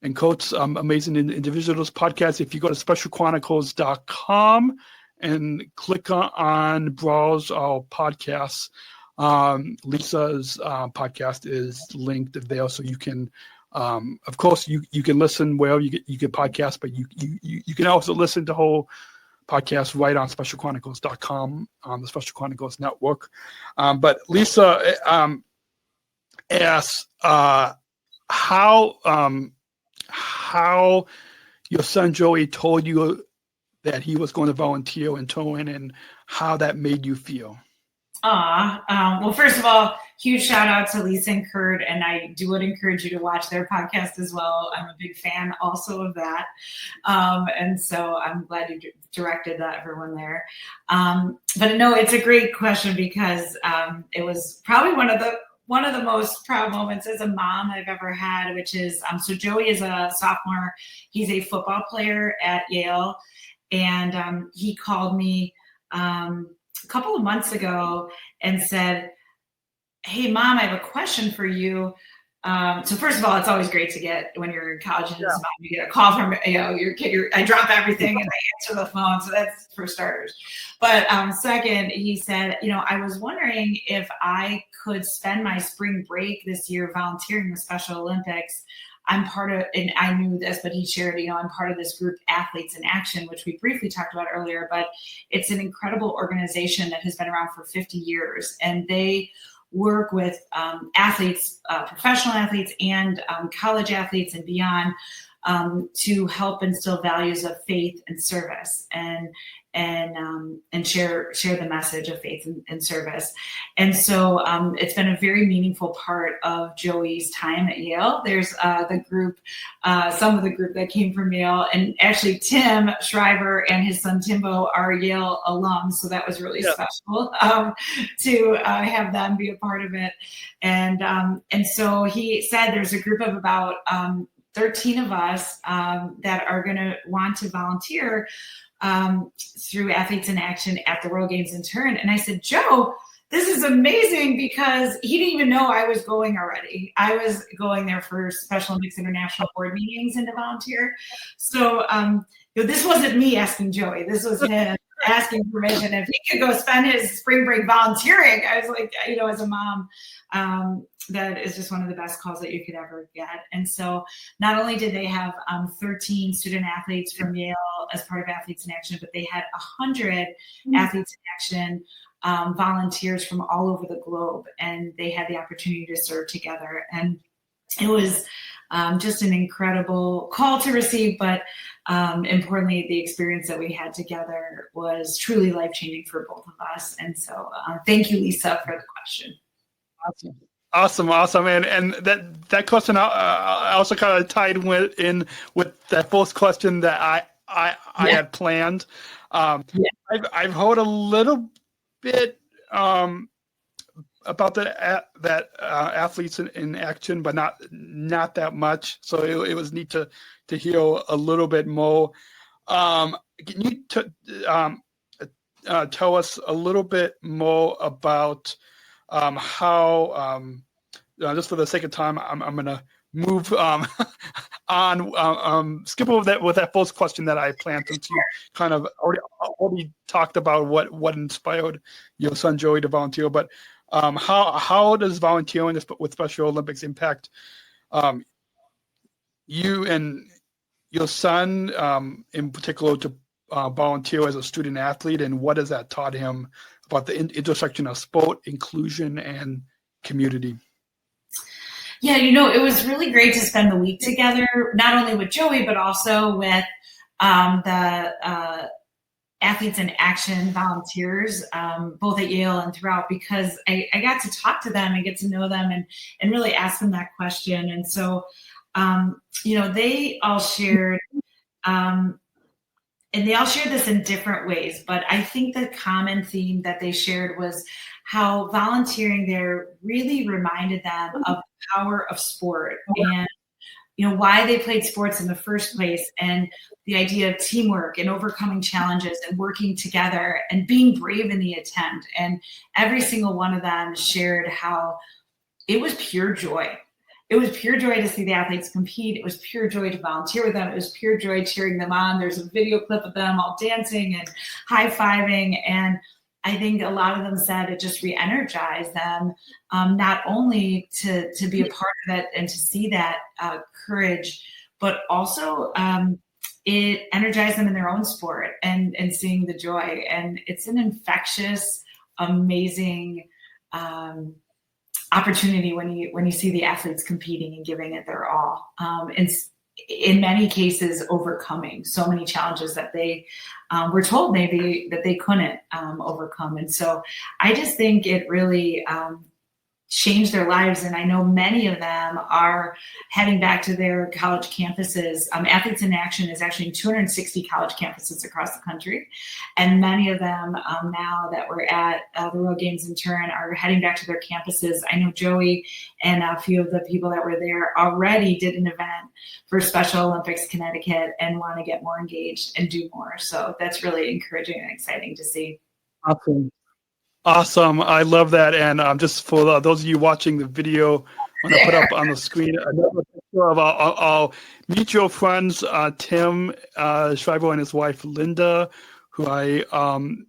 and Coach's Amazing Individuals podcast. If you go to specialchronicles.com and click on browse our podcasts, Lisa's podcast is linked there, so you can, of course, you can listen wherever you get podcasts, but you can also listen to whole podcasts right on specialchronicles.com on the Special Chronicles Network. But Lisa asks how your son Joey told you that he was going to volunteer in Turin, and how that made you feel. Well, first of all, huge shout out to Lisa and Kurt, and I would encourage you to watch their podcast as well. I'm a big fan also of that. And so I'm glad you directed everyone there. But no, it's a great question because it was probably one of the most proud moments as a mom I've ever had, which is, so Joey is a sophomore. He's a football player at Yale. And he called me a couple of months ago and said, "Hey, Mom, I have a question for you." So first of all, it's always great to get, when you're in college and mom, you get a call from your kid. I drop everything and I answer the phone. So that's for starters. But second, he said, I was wondering if I could spend my spring break this year volunteering with Special Olympics. I'm part of, and I knew this, but he shared, I'm part of this group, Athletes in Action, which we briefly talked about earlier, but it's an incredible organization that has been around for 50 years. And they work with athletes, professional athletes and college athletes and beyond, to help instill values of faith and service and share the message of faith and service. And so it's been a very meaningful part of Joey's time at Yale. There's the group, some of the group that came from Yale, and actually Tim Shriver and his son Timbo are Yale alums. So that was really special to have them be a part of it. And so he said there's a group of about 13 of us that are going to want to volunteer through Athletes in Action at the World Games in Turin. And I said, Joe, this is amazing, because he didn't even know I was going already. I was going there for Special Olympics International Board meetings and to volunteer. So this wasn't me asking Joey. This was him asking permission if he could go spend his spring break volunteering. I was like, as a mom, that is just one of the best calls that you could ever get. And so not only did they have 13 student athletes from Yale as part of Athletes in Action, but they had 100 Athletes in Action volunteers from all over the globe. And they had the opportunity to serve together. And it was just an incredible call to receive, but importantly, the experience that we had together was truly life-changing for both of us. And so thank you, Lisa, for the question. Awesome. Awesome. And that question also kind of tied in with that first question that I had planned. I've heard a little bit about that athletes in action, but not that much. So it was neat to hear a little bit more. Can you tell us a little bit more about how, just for the sake of time, I'm going to move on, skip over that with that first question that I planned, since you kind of already talked about what inspired your son Joey to volunteer. But how does volunteering with Special Olympics impact you and your son in particular to volunteer as a student athlete, and what has that taught him about the intersection of sport, inclusion, and community? Yeah, it was really great to spend the week together, not only with Joey, but also with the Athletes in Action volunteers, both at Yale and throughout, because I got to talk to them and get to know them and really ask them that question. And so, they all shared, and they all shared this in different ways, but I think the common theme that they shared was how volunteering there really reminded them of the power of sport and, why they played sports in the first place, and the idea of teamwork and overcoming challenges and working together and being brave in the attempt. And every single one of them shared how it was pure joy. It was pure joy to see the athletes compete. It was pure joy to volunteer with them. It was pure joy cheering them on. There's a video clip of them all dancing and high-fiving. And I think a lot of them said it just re-energized them, not only to be a part of it and to see that courage, but also it energized them in their own sport and seeing the joy. And it's an infectious, amazing opportunity when you see the athletes competing and giving it their all. And in many cases, overcoming so many challenges that they were told maybe that they couldn't overcome. And so I just think it really changed their lives. And I know many of them are heading back to their college campuses. Athletes in Action is actually in 260 college campuses across the country. And many of them now that we're at the World Games in Turin are heading back to their campuses. I know Joey and a few of the people that were there already did an event for Special Olympics Connecticut and want to get more engaged and do more. So that's really encouraging and exciting to see. Awesome. I love that. And just for those of you watching the video, I'm going to put up on the screen another picture of our mutual friends, Tim Shriver and his wife, Linda, who I'm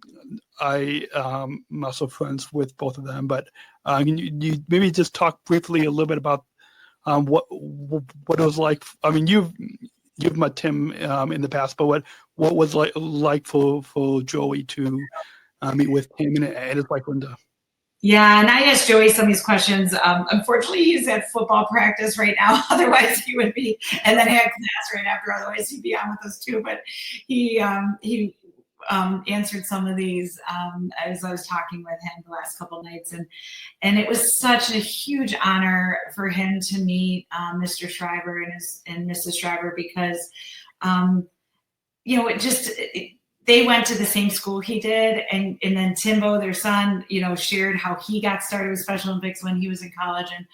also friends with both of them. But you maybe just talk briefly a little bit about what it was like. I mean, you've met Tim in the past, but what was like for Joey to meet with him and his wife Linda? Yeah, and I asked Joey some of these questions. Unfortunately, he's at football practice right now. Otherwise, he would be, and then had class right after. Otherwise, he'd be on with us too. But he answered some of these as I was talking with him the last couple of nights, and it was such a huge honor for him to meet Mr. Shriver and Mrs. Shriver because, they went to the same school he did, and then Timbo, their son, shared how he got started with Special Olympics when he was in college. And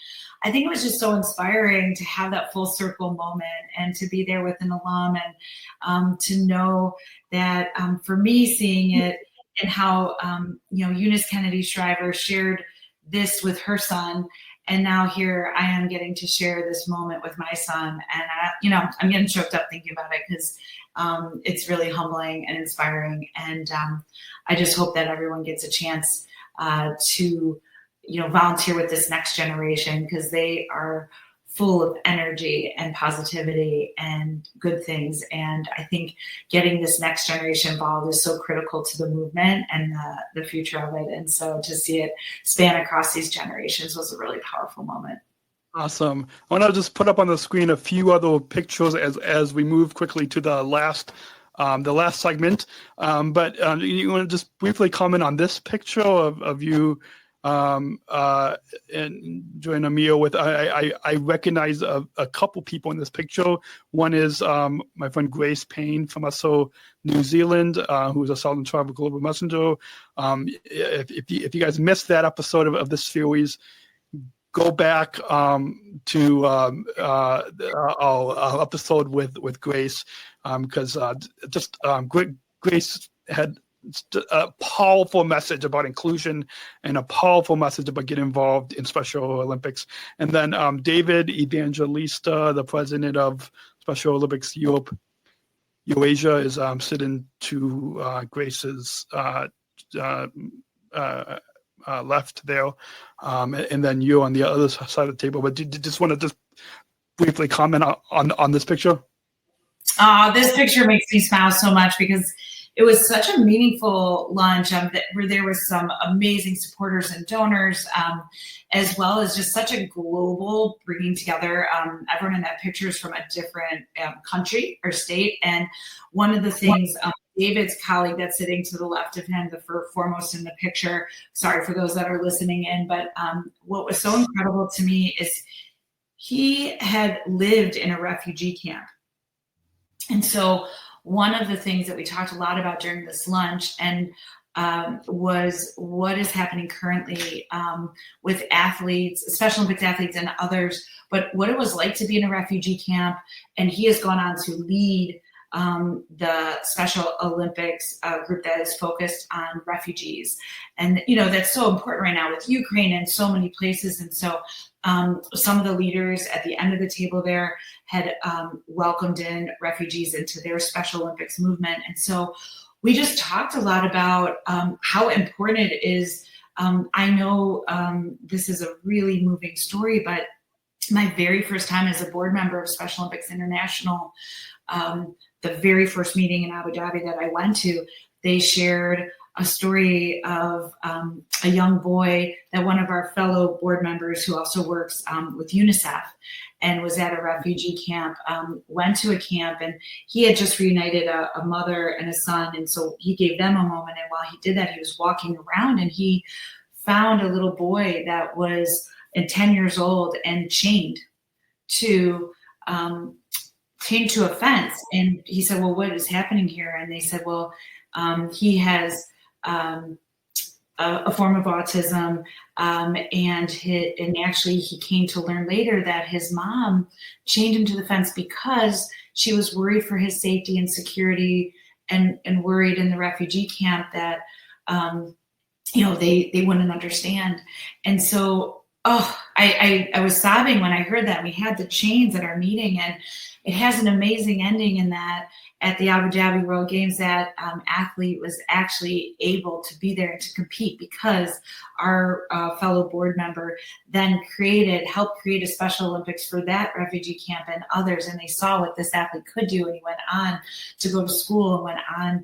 I think it was just so inspiring to have that full circle moment and to be there with an alum and to know that for me, seeing it and how, Eunice Kennedy Shriver shared this with her son. And now here I am getting to share this moment with my son. And, I'm getting choked up thinking about it because it's really humbling and inspiring. And I just hope that everyone gets a chance to, volunteer with this next generation because they are full of energy and positivity and good things. And I think getting this next generation involved is so critical to the movement and the future of it. And so to see it span across these generations was a really powerful moment. Awesome. I want to just put up on the screen a few other pictures as we move quickly to the last segment. But you want to just briefly comment on this picture of you and enjoying a meal with. I recognize a couple people in this picture. One is my friend Grace Payne from SO New Zealand, who's a Southern Travel Global Messenger. If you guys missed that episode of this series, go back to our episode with Grace, because Grace had a powerful message about inclusion and a powerful message about getting involved in Special Olympics. And then David Evangelista, the president of Special Olympics Europe, Eurasia, is sitting to Grace's left there, and then you on the other side of the table. But just want to just briefly comment on this picture. This picture makes me smile so much because it was such a meaningful lunch where there were some amazing supporters and donors, as well as just such a global bringing together. Everyone in that picture is from a different country or state. And one of the things, David's colleague that's sitting to the left of him, the foremost in the picture, sorry for those that are listening in, but what was so incredible to me is he had lived in a refugee camp. And so one of the things that we talked a lot about during this lunch and was what is happening currently with athletes, Special Olympics athletes and others, but what it was like to be in a refugee camp. And he has gone on to lead the Special Olympics group that is focused on refugees. And, that's so important right now with Ukraine and so many places. And so some of the leaders at the end of the table there had welcomed in refugees into their Special Olympics movement. And so we just talked a lot about how important it is. I know this is a really moving story, but my very first time as a board member of Special Olympics International, the very first meeting in Abu Dhabi that I went to, they shared a story of a young boy that one of our fellow board members who also works with UNICEF and was at a refugee camp, went to a camp, and he had just reunited a mother and a son. And so he gave them a moment. And while he did that, he was walking around and he found a little boy that was 10 years old and chained to a fence. And he said, well, what is happening here? And they said, well, he has a form of autism, and actually he came to learn later that his mom chained him to the fence because she was worried for his safety and security, and worried in the refugee camp that they wouldn't understand. And so I was sobbing when I heard that. We had the chains at our meeting, and it has an amazing ending in that at the Abu Dhabi World Games, that athlete was actually able to be there to compete because our fellow board member then helped create a Special Olympics for that refugee camp and others. And they saw what this athlete could do. And he went on to go to school and went on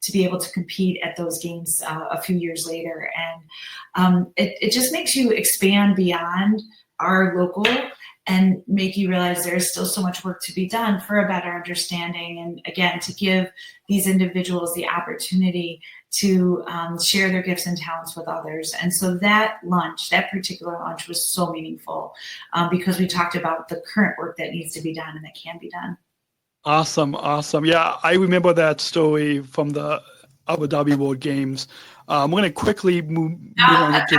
to be able to compete at those games a few years later. And it just makes you expand beyond our local and make you realize there's still so much work to be done for a better understanding. And again, to give these individuals the opportunity to share their gifts and talents with others. And so that particular lunch was so meaningful because we talked about the current work that needs to be done and that can be done. Awesome. Yeah, I remember that story from the Abu Dhabi World Games. I'm going to quickly move on to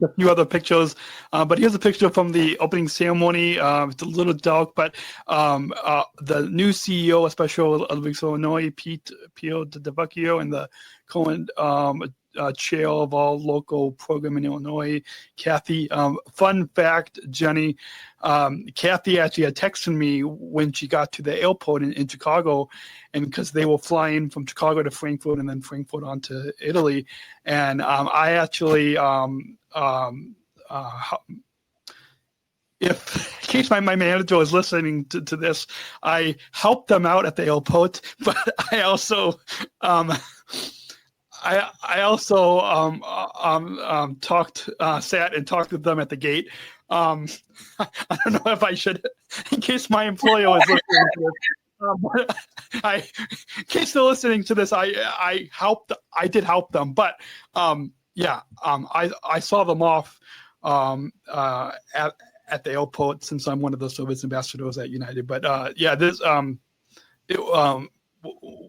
a few other pictures, but here's a picture from the opening ceremony. It's a little dark, but the new CEO of Special Olympics Illinois, Pio DeVecchio, and the current chair of our local program in Illinois, Kathy. Fun fact, Jenny, Kathy actually had texted me when she got to the airport in Chicago, and because they were flying from Chicago to Frankfurt and then Frankfurt on to Italy. And I actually, in case my manager was listening to this, I helped them out at the airport, but I also sat and talked with them at the gate. I don't know if I should, in case my employer was listening to this. In case they're listening to this, I did help them, but Yeah, I saw them off at the airport since I'm one of the service ambassadors at United. But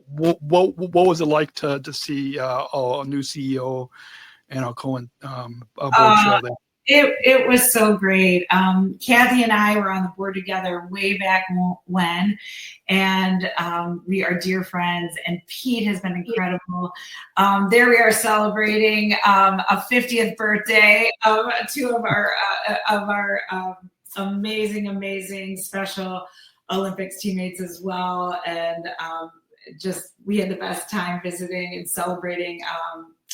what was it like to see our new CEO and our Cohen board chair there? It was so great. Kathy and I were on the board together way back when, and we are dear friends, and Pete has been incredible. There we are celebrating a 50th birthday of two of our amazing Special Olympics teammates as well, and just we had the best time visiting and celebrating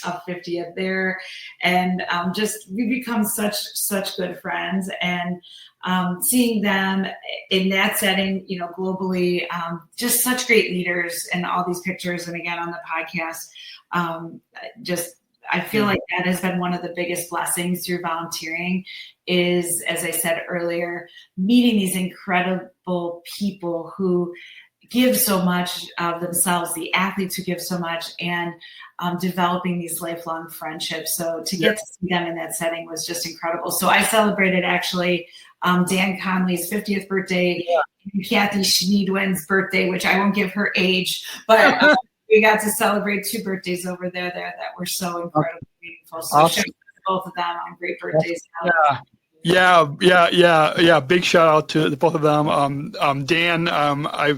a 50th there, and just we become such good friends, and seeing them in that setting, globally, just such great leaders in all these pictures, and again on the podcast, I feel like that has been one of the biggest blessings through volunteering is, as I said earlier, meeting these incredible people who give so much of themselves, the athletes who give so much, and developing these lifelong friendships. So to get to see them in that setting was just incredible. So I celebrated actually Dan Conley's 50th birthday, and Kathy Schneidwin's birthday, which I won't give her age, but we got to celebrate 2 birthdays over there that were so incredibly meaningful. So awesome. Both of them on great birthdays. Yeah. Big shout out to both of them. Dan, I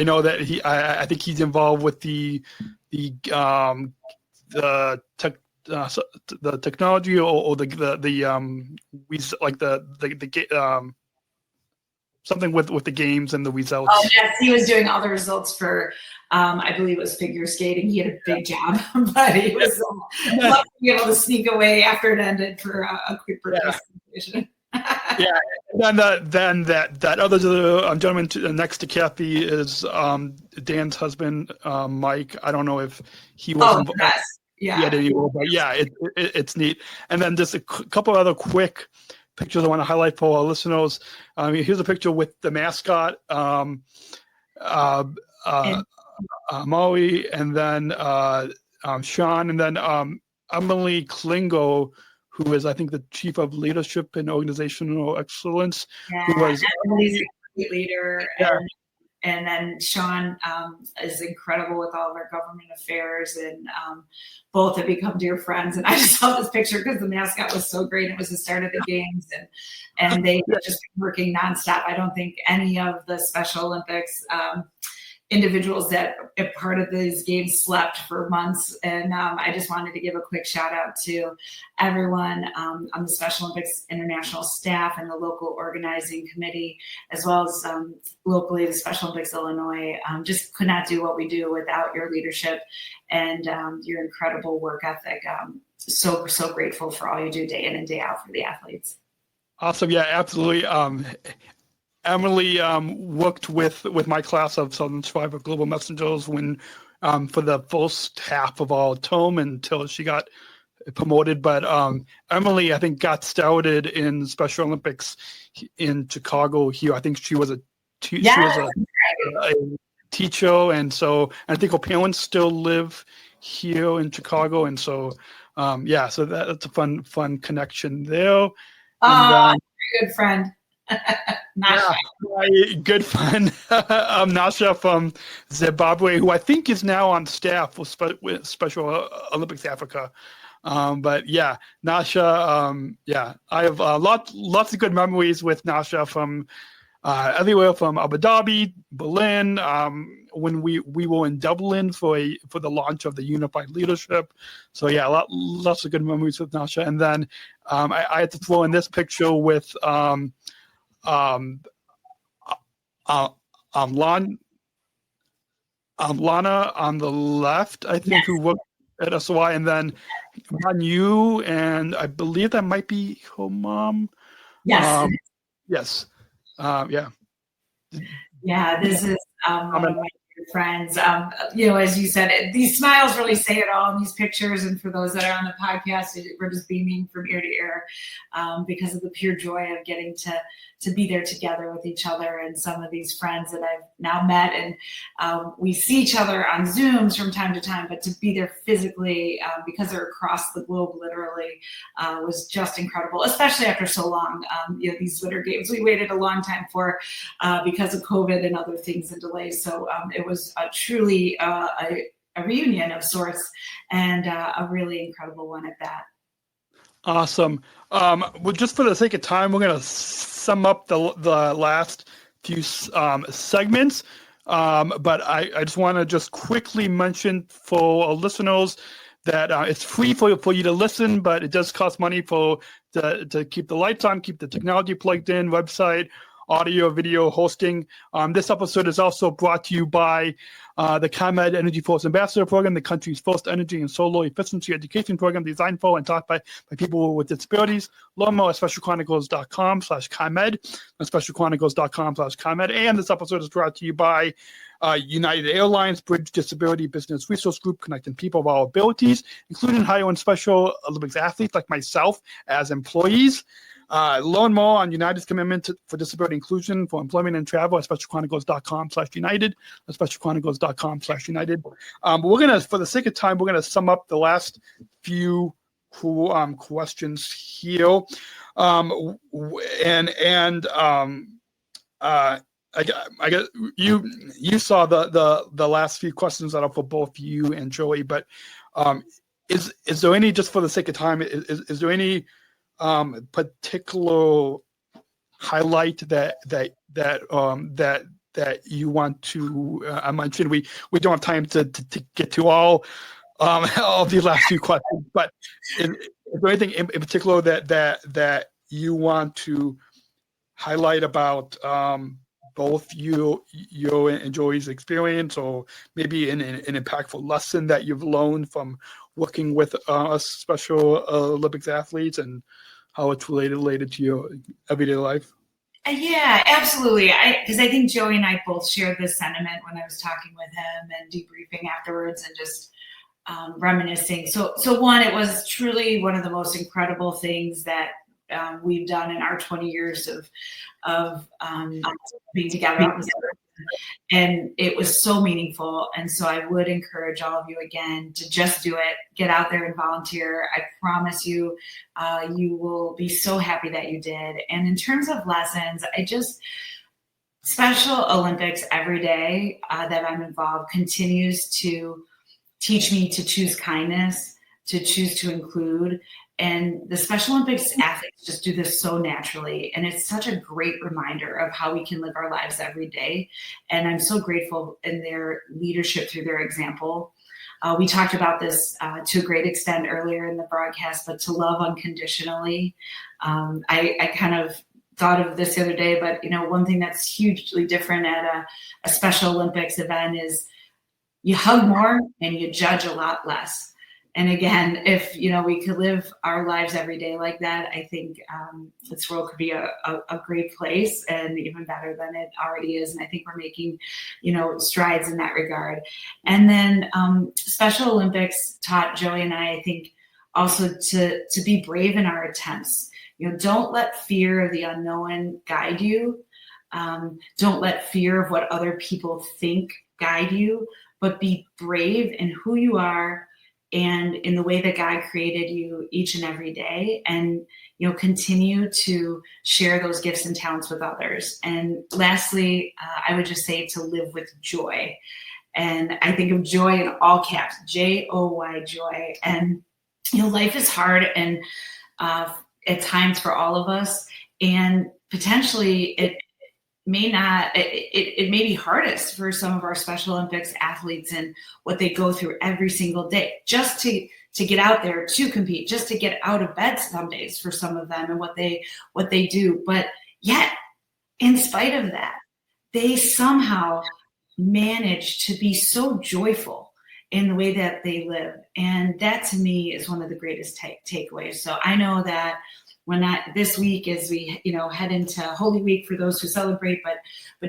know that I think he's involved with the technology or something with the games and the results. Oh yes, he was doing all the results for I believe it was figure skating. He had a big job, but he was lucky to be able to sneak away after it ended for a quick birthday celebration. And then that other gentleman next to Kathy is Dan's husband, Mike. I don't know if he was anymore, but it's neat. And then just a couple other quick pictures I want to highlight for our listeners. Here's a picture with the mascot, Molly, and then Sean, and then Emily Klingo, who is, I think, the Chief of Leadership and Organizational Excellence. Who was Emily's a great leader. And then Sean is incredible with all of our government affairs, and both have become dear friends. And I just saw this picture because the mascot was so great. It was the start of the games, and they have just been working nonstop. I don't think any of the Special Olympics individuals that are part of these games slept for months. And I just wanted to give a quick shout out to everyone on the Special Olympics International staff and the local organizing committee, as well as locally the Special Olympics Illinois. Just could not do what we do without your leadership and your incredible work ethic. So grateful for all you do day in and day out for the athletes. Awesome. Yeah, absolutely. Emily worked with my class of Southern Survivor Global Messengers when for the first half of our term until she got promoted. But Emily, I think, got started in Special Olympics in Chicago here. I think she was a teacher, and so I think her parents still live here in Chicago, and so so that's a fun connection there. Good friend. Good friend, Nasha from Zimbabwe, who I think is now on staff with Special Olympics Africa. But yeah, Nasha, I have lots of good memories with Nasha from everywhere from Abu Dhabi, Berlin, when we were in Dublin for the launch of the Unified Leadership. So yeah, lots of good memories with Nasha. And then I had to throw in this picture with Lana on the left, I think, who worked at SOI, and then Manu, and I believe that might be her mom. Yes. Yes. This is one of my friends. As you said, these smiles really say it all in these pictures. And for those that are on the podcast, we're just beaming from ear to ear because of the pure joy of getting to to be there together with each other and some of these friends that I've now met. And we see each other on Zooms from time to time, but to be there physically because they're across the globe literally was just incredible, especially after so long. These Winter Games we waited a long time for because of COVID and other things and delays. So it was truly a reunion of sorts, and a really incredible one at that. Awesome. Well, just for the sake of time, we're going to sum up the last few segments. But I just want to just quickly mention for our listeners that it's free for you to listen, but it does cost money to keep the lights on, keep the technology plugged in, website, audio, video, hosting. This episode is also brought to you by the ComEd Energy Force Ambassador Program, the country's first energy and solar efficiency education program designed for and taught by people with disabilities. Learn more at specialchronicles.com/ComEd and specialchronicles.com/ComEd. And this episode is brought to you by United Airlines Bridge Disability Business Resource Group, connecting people of all abilities, including hiring Special Olympics athletes like myself as employees. Learn more on United's commitment for disability inclusion for employment and travel at specialchronicles.com/United, specialchronicles.com/United. But we're going to, for the sake of time, we're going to sum up the last few questions here. I guess you saw the last few questions that are for both you and Joey, but is there any, just for the sake of time, is there any particular highlight that you want to mention? We don't have time to get to all of the last few questions, but is there anything in particular that you want to highlight about both your and Joey's experience, or maybe an impactful lesson that you've learned from working with us Special Olympics athletes and how it's related to your everyday life? Yeah, absolutely. Because I think Joey and I both shared this sentiment when I was talking with him and debriefing afterwards and just reminiscing. So one, it was truly one of the most incredible things that we've done in our 20 years of being together. And it was so meaningful. And so I would encourage all of you again to just do it. Get out there and volunteer. I promise you, you will be so happy that you did. And in terms of lessons, Special Olympics every day that I'm involved continues to teach me to choose kindness, to choose to include. And the Special Olympics athletes just do this so naturally. And it's such a great reminder of how we can live our lives every day. And I'm so grateful in their leadership through their example. We talked about this to a great extent earlier in the broadcast, but to love unconditionally. I kind of thought of this the other day, but one thing that's hugely different at a Special Olympics event is you hug more and you judge a lot less. And again, if we could live our lives every day like that, I think this world could be a great place, and even better than it already is. And I think we're making, strides in that regard. And then Special Olympics taught Joey and I think, also to be brave in our attempts. Don't let fear of the unknown guide you. Don't let fear of what other people think guide you, but be brave in who you are and in the way that God created you each and every day, and continue to share those gifts and talents with others. And lastly, I would just say to live with joy. And I think of joy in all caps, Joy, joy. And life is hard and at times for all of us, and potentially it may be hardest for some of our Special Olympics athletes and what they go through every single day just to get out there to compete, just to get out of bed some days for some of them and what they do. But yet, in spite of that, they somehow manage to be so joyful in the way that they live. And that to me is one of the greatest takeaways. So I know that this week, as we head into Holy Week for those who celebrate, but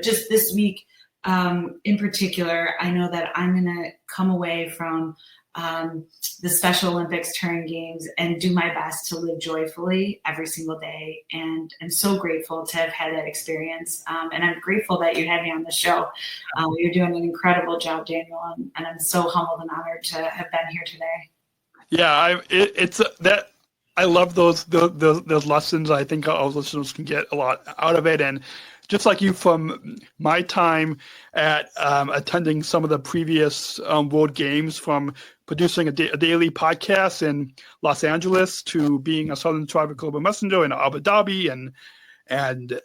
just this week, in particular, I know that I'm going to come away from the Special Olympics Turin Games and do my best to live joyfully every single day. And I'm so grateful to have had that experience. And I'm grateful that you had me on the show. You're doing an incredible job, Daniel. And I'm so humbled and honored to have been here today. Yeah, I love those lessons. I think our listeners can get a lot out of it. And just like you, from my time at attending some of the previous World Games, from producing a daily podcast in Los Angeles to being a Southern Tribal Global Messenger in Abu Dhabi and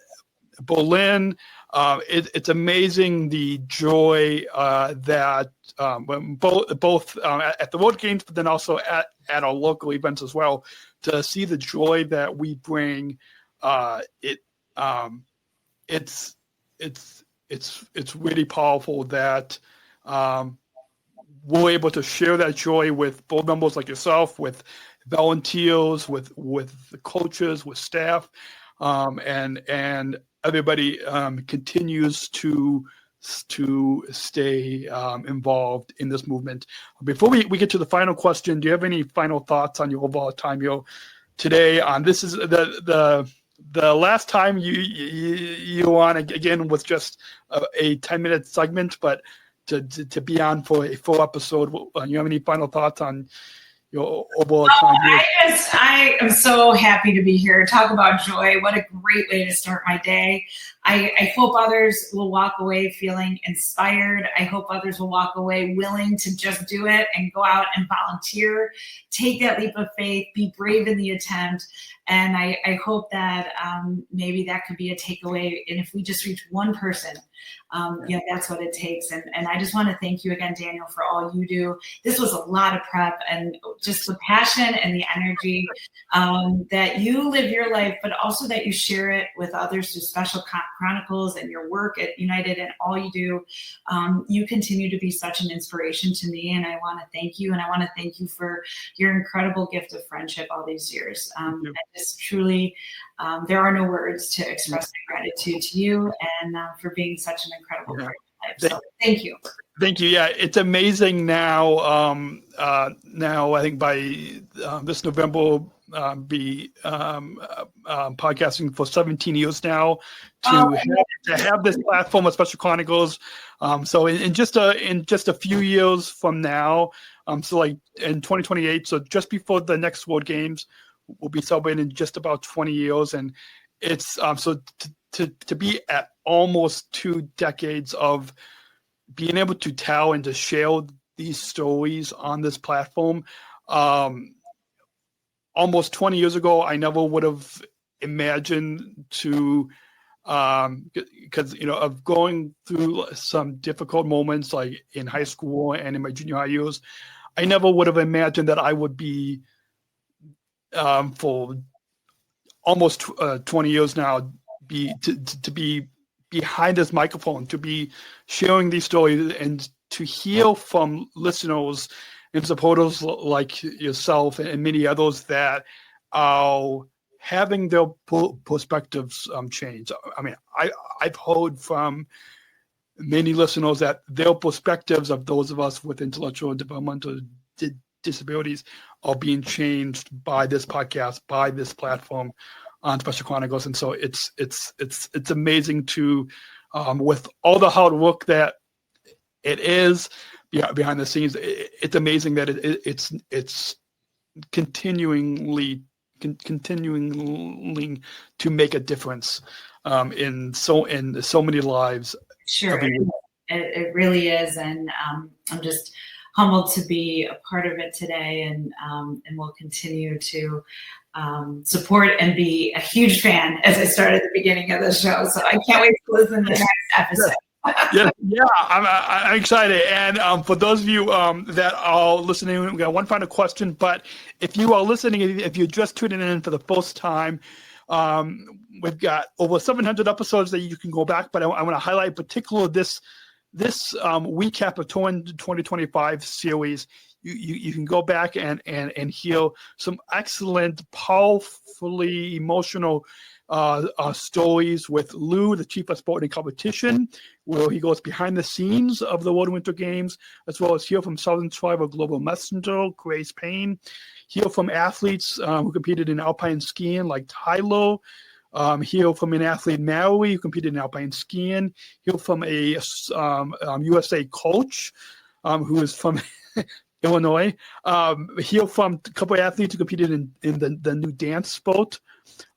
Berlin, it's amazing the joy that both at the World Games, but then also at our local events as well, to see the joy that we bring. It's really powerful that we're able to share that joy with board members like yourself, with volunteers, with the coaches, with staff, and everybody continues to stay involved in this movement. Before we get to the final question, do you have any final thoughts on your overall time here today? This is the last time you were on again was just a 10-minute segment, but to be on for a full episode, you have any final thoughts on your overall time here? I am so happy to be here. Talk about joy. What a great way to start my day. I hope others will walk away feeling inspired. I hope others will walk away willing to just do it and go out and volunteer. Take that leap of faith. Be brave in the attempt. And I hope that maybe that could be a takeaway. And if we just reach one person, that's what it takes. And I just want to thank you again, Daniel, for all you do. This was a lot of prep, and just the passion and the energy that you live your life, but also that you share it with others through Special Chronicles and your work at United and all you do. You continue to be such an inspiration to me, and I want to thank you. And I want to thank you for your incredible gift of friendship all these years. I just truly, there are no words to express my gratitude to you and for being such an incredible part of my life. So thank you. Thank you. Yeah, it's amazing now. Now I think by this November, be podcasting for 17 years now to have this platform of Special Chronicles. So in just a few years from now, so like in 2028, so just before the next World Games, we'll be celebrating just about 20 years, and it's so to be at almost 2 decades of being able to tell and to share these stories on this platform. Almost 20 years ago, I never would have imagined to, because of going through some difficult moments like in high school and in my junior high years, I never would have imagined that I would be for almost 20 years now to be behind this microphone, to be sharing these stories and to hear from listeners and supporters like yourself and many others that are having their perspectives change. I mean, I've heard from many listeners that their perspectives of those of us with intellectual and developmental disabilities are being changed by this podcast, by this platform on Special Chronicles. And so it's amazing to, with all the hard work that it is behind the scenes, it's amazing that it's continuingly to make a difference in so many lives. Sure, it really is, and I'm just humbled to be a part of it today, and we'll continue to support and be a huge fan, as I started at the beginning of the show. So I can't wait to listen to the next episode. Yeah, I'm excited. And for those of you that are listening, we got one final question. But if you are listening, if you're just tuning in for the first time, we've got over 700 episodes that you can go back. But I want to highlight particularly this Recap of Turin 2025 series. you can go back and hear some excellent, powerfully emotional stories with Lou, the chief of sport and competition, where he goes behind the scenes of the World Winter Games, as well as hear from Southern Tribe of Global Messenger, Grace Payne, hear from athletes who competed in alpine skiing like Tylo, hear from an athlete, Mallory, who competed in alpine skiing, hear from a USA coach who is from Illinois, hear from a couple of athletes who competed in the new dance sport,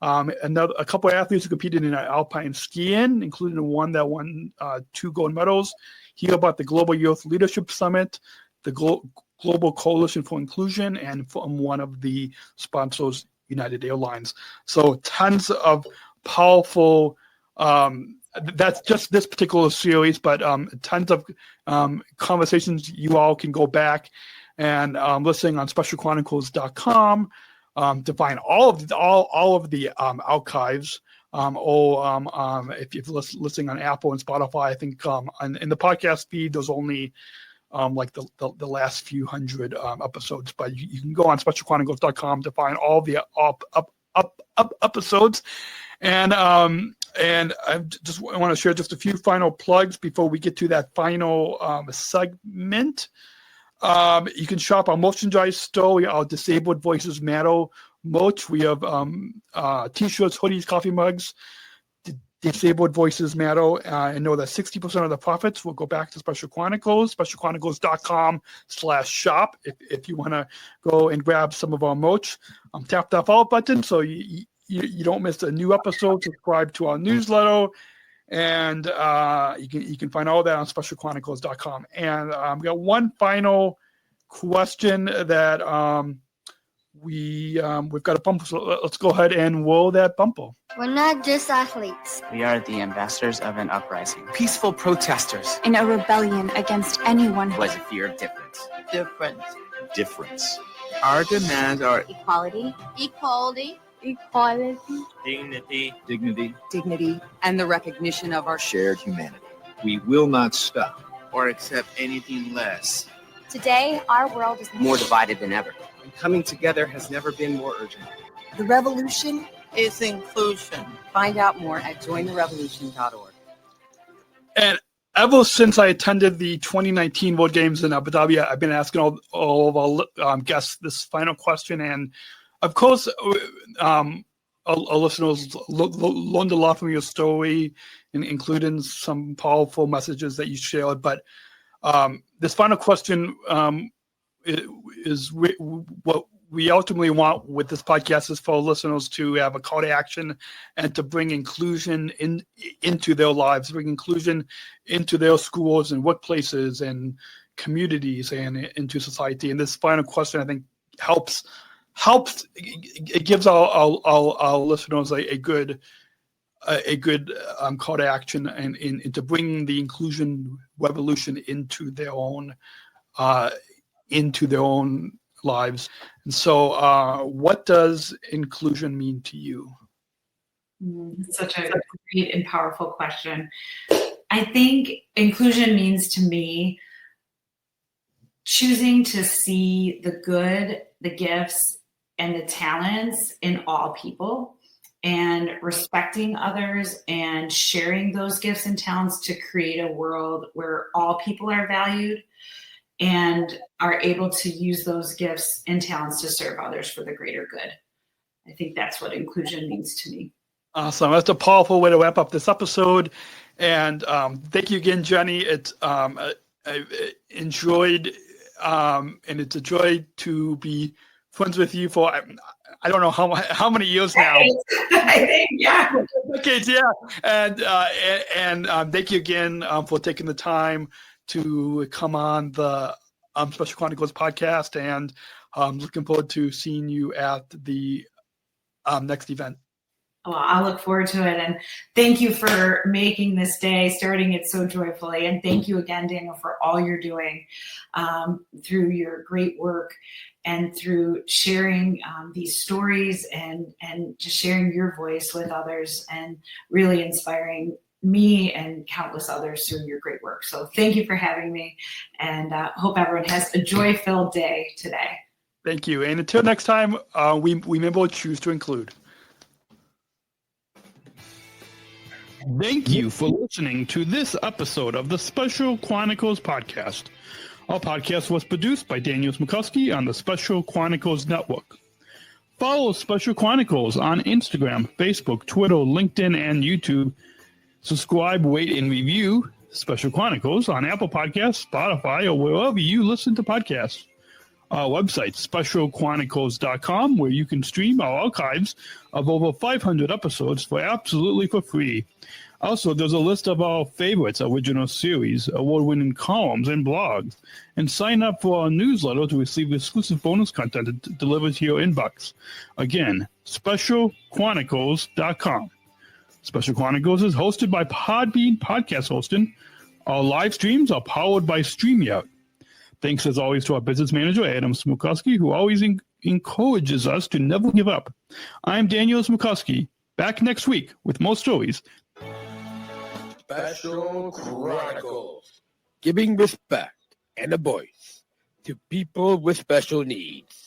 a couple of athletes who competed in alpine skiing, including one that won 2 gold medals, hear about the Global Youth Leadership Summit, the Global Coalition for Inclusion, and from one of the sponsors, United Airlines. So tons of powerful, that's just this particular series, but tons of conversations. You all can go back and listen on specialchronicles.com to find all of the archives. Or if you're listening on Apple and Spotify, I think in the podcast feed, there's only like the last few hundred episodes, but you can go on specialchronicles.com to find all the episodes. And I just want to share just a few final plugs before we get to that final segment. You can shop our merchandise store, our Disabled Voices Matter merch. We have t-shirts, hoodies, coffee mugs. Disabled Voices Matter, and know that 60% of the profits will go back to Special Chronicles, specialchronicles.com/shop if you want to go and grab some of our merch. Tap that follow button so you don't miss a new episode. Subscribe to our newsletter, and you can find all that on specialchronicles.com. And we got one final question that we've got a bumper, so let's go ahead and roll that bumper. We're not just athletes. We are the ambassadors of an uprising. Peaceful protesters. In a rebellion against anyone who has a fear of difference. Difference. Our demands are equality. Dignity. And the recognition of our shared humanity. We will not stop or accept anything less. Today, our world is more divided than ever. And coming together has never been more urgent. The revolution is inclusion. Find out more at jointherevolution.org. And ever since I attended the 2019 World Games in Abu Dhabi, I've been asking all of our guests this final question. And of course, our listeners learned a lot from your story, including some powerful messages that you shared. But this final question is what we ultimately want with this podcast is for listeners to have a call to action and to bring inclusion into their lives, bring inclusion into their schools and workplaces and communities and into society. And this final question, I think, helps. It gives our listeners a good call to action and to bring the inclusion revolution into their own lives. And so what does inclusion mean to you? Such a great and powerful question. I think inclusion means to me choosing to see the good, the gifts, and the talents in all people, and respecting others and sharing those gifts and talents to create a world where all people are valued and are able to use those gifts and talents to serve others for the greater good. I think that's what inclusion means to me. Awesome. That's a powerful way to wrap up this episode. And thank you again, Jenny. It's I enjoyed, and it's a joy to be friends with you for I don't know how many years now. I think, yeah. Decades, yeah. And thank you again for taking the time to come on the Special Chronicles podcast, and looking forward to seeing you at the next event. Well, I look forward to it, and thank you for making this day, starting it so joyfully, and thank you again, Daniel, for all you're doing through your great work and through sharing these stories and just sharing your voice with others and really inspiring me and countless others through your great work. So thank you for having me, and hope everyone has a joy-filled day today. Thank you. And until next time, we may choose to include. Thank you for listening to this episode of the Special Chronicles Podcast. Our podcast was produced by Daniel Smrokowski on the Special Chronicles Network. Follow Special Chronicles on Instagram, Facebook, Twitter, LinkedIn, and YouTube. Subscribe, rate, and review Special Chronicles on Apple Podcasts, Spotify, or wherever you listen to podcasts. Our website, specialchronicles.com, where you can stream our archives of over 500 episodes for absolutely for free. Also, there's a list of our favorites, original series, award-winning columns, and blogs. And sign up for our newsletter to receive exclusive bonus content delivered to your inbox. Again, specialchronicles.com. Special Chronicles is hosted by Podbean Podcast Hosting. Our live streams are powered by StreamYard. Thanks, as always, to our business manager, Adam Smrokowski, who always encourages us to never give up. I'm Daniel Smrokowski, back next week with more stories. Special Chronicles, giving respect and a voice to people with special needs.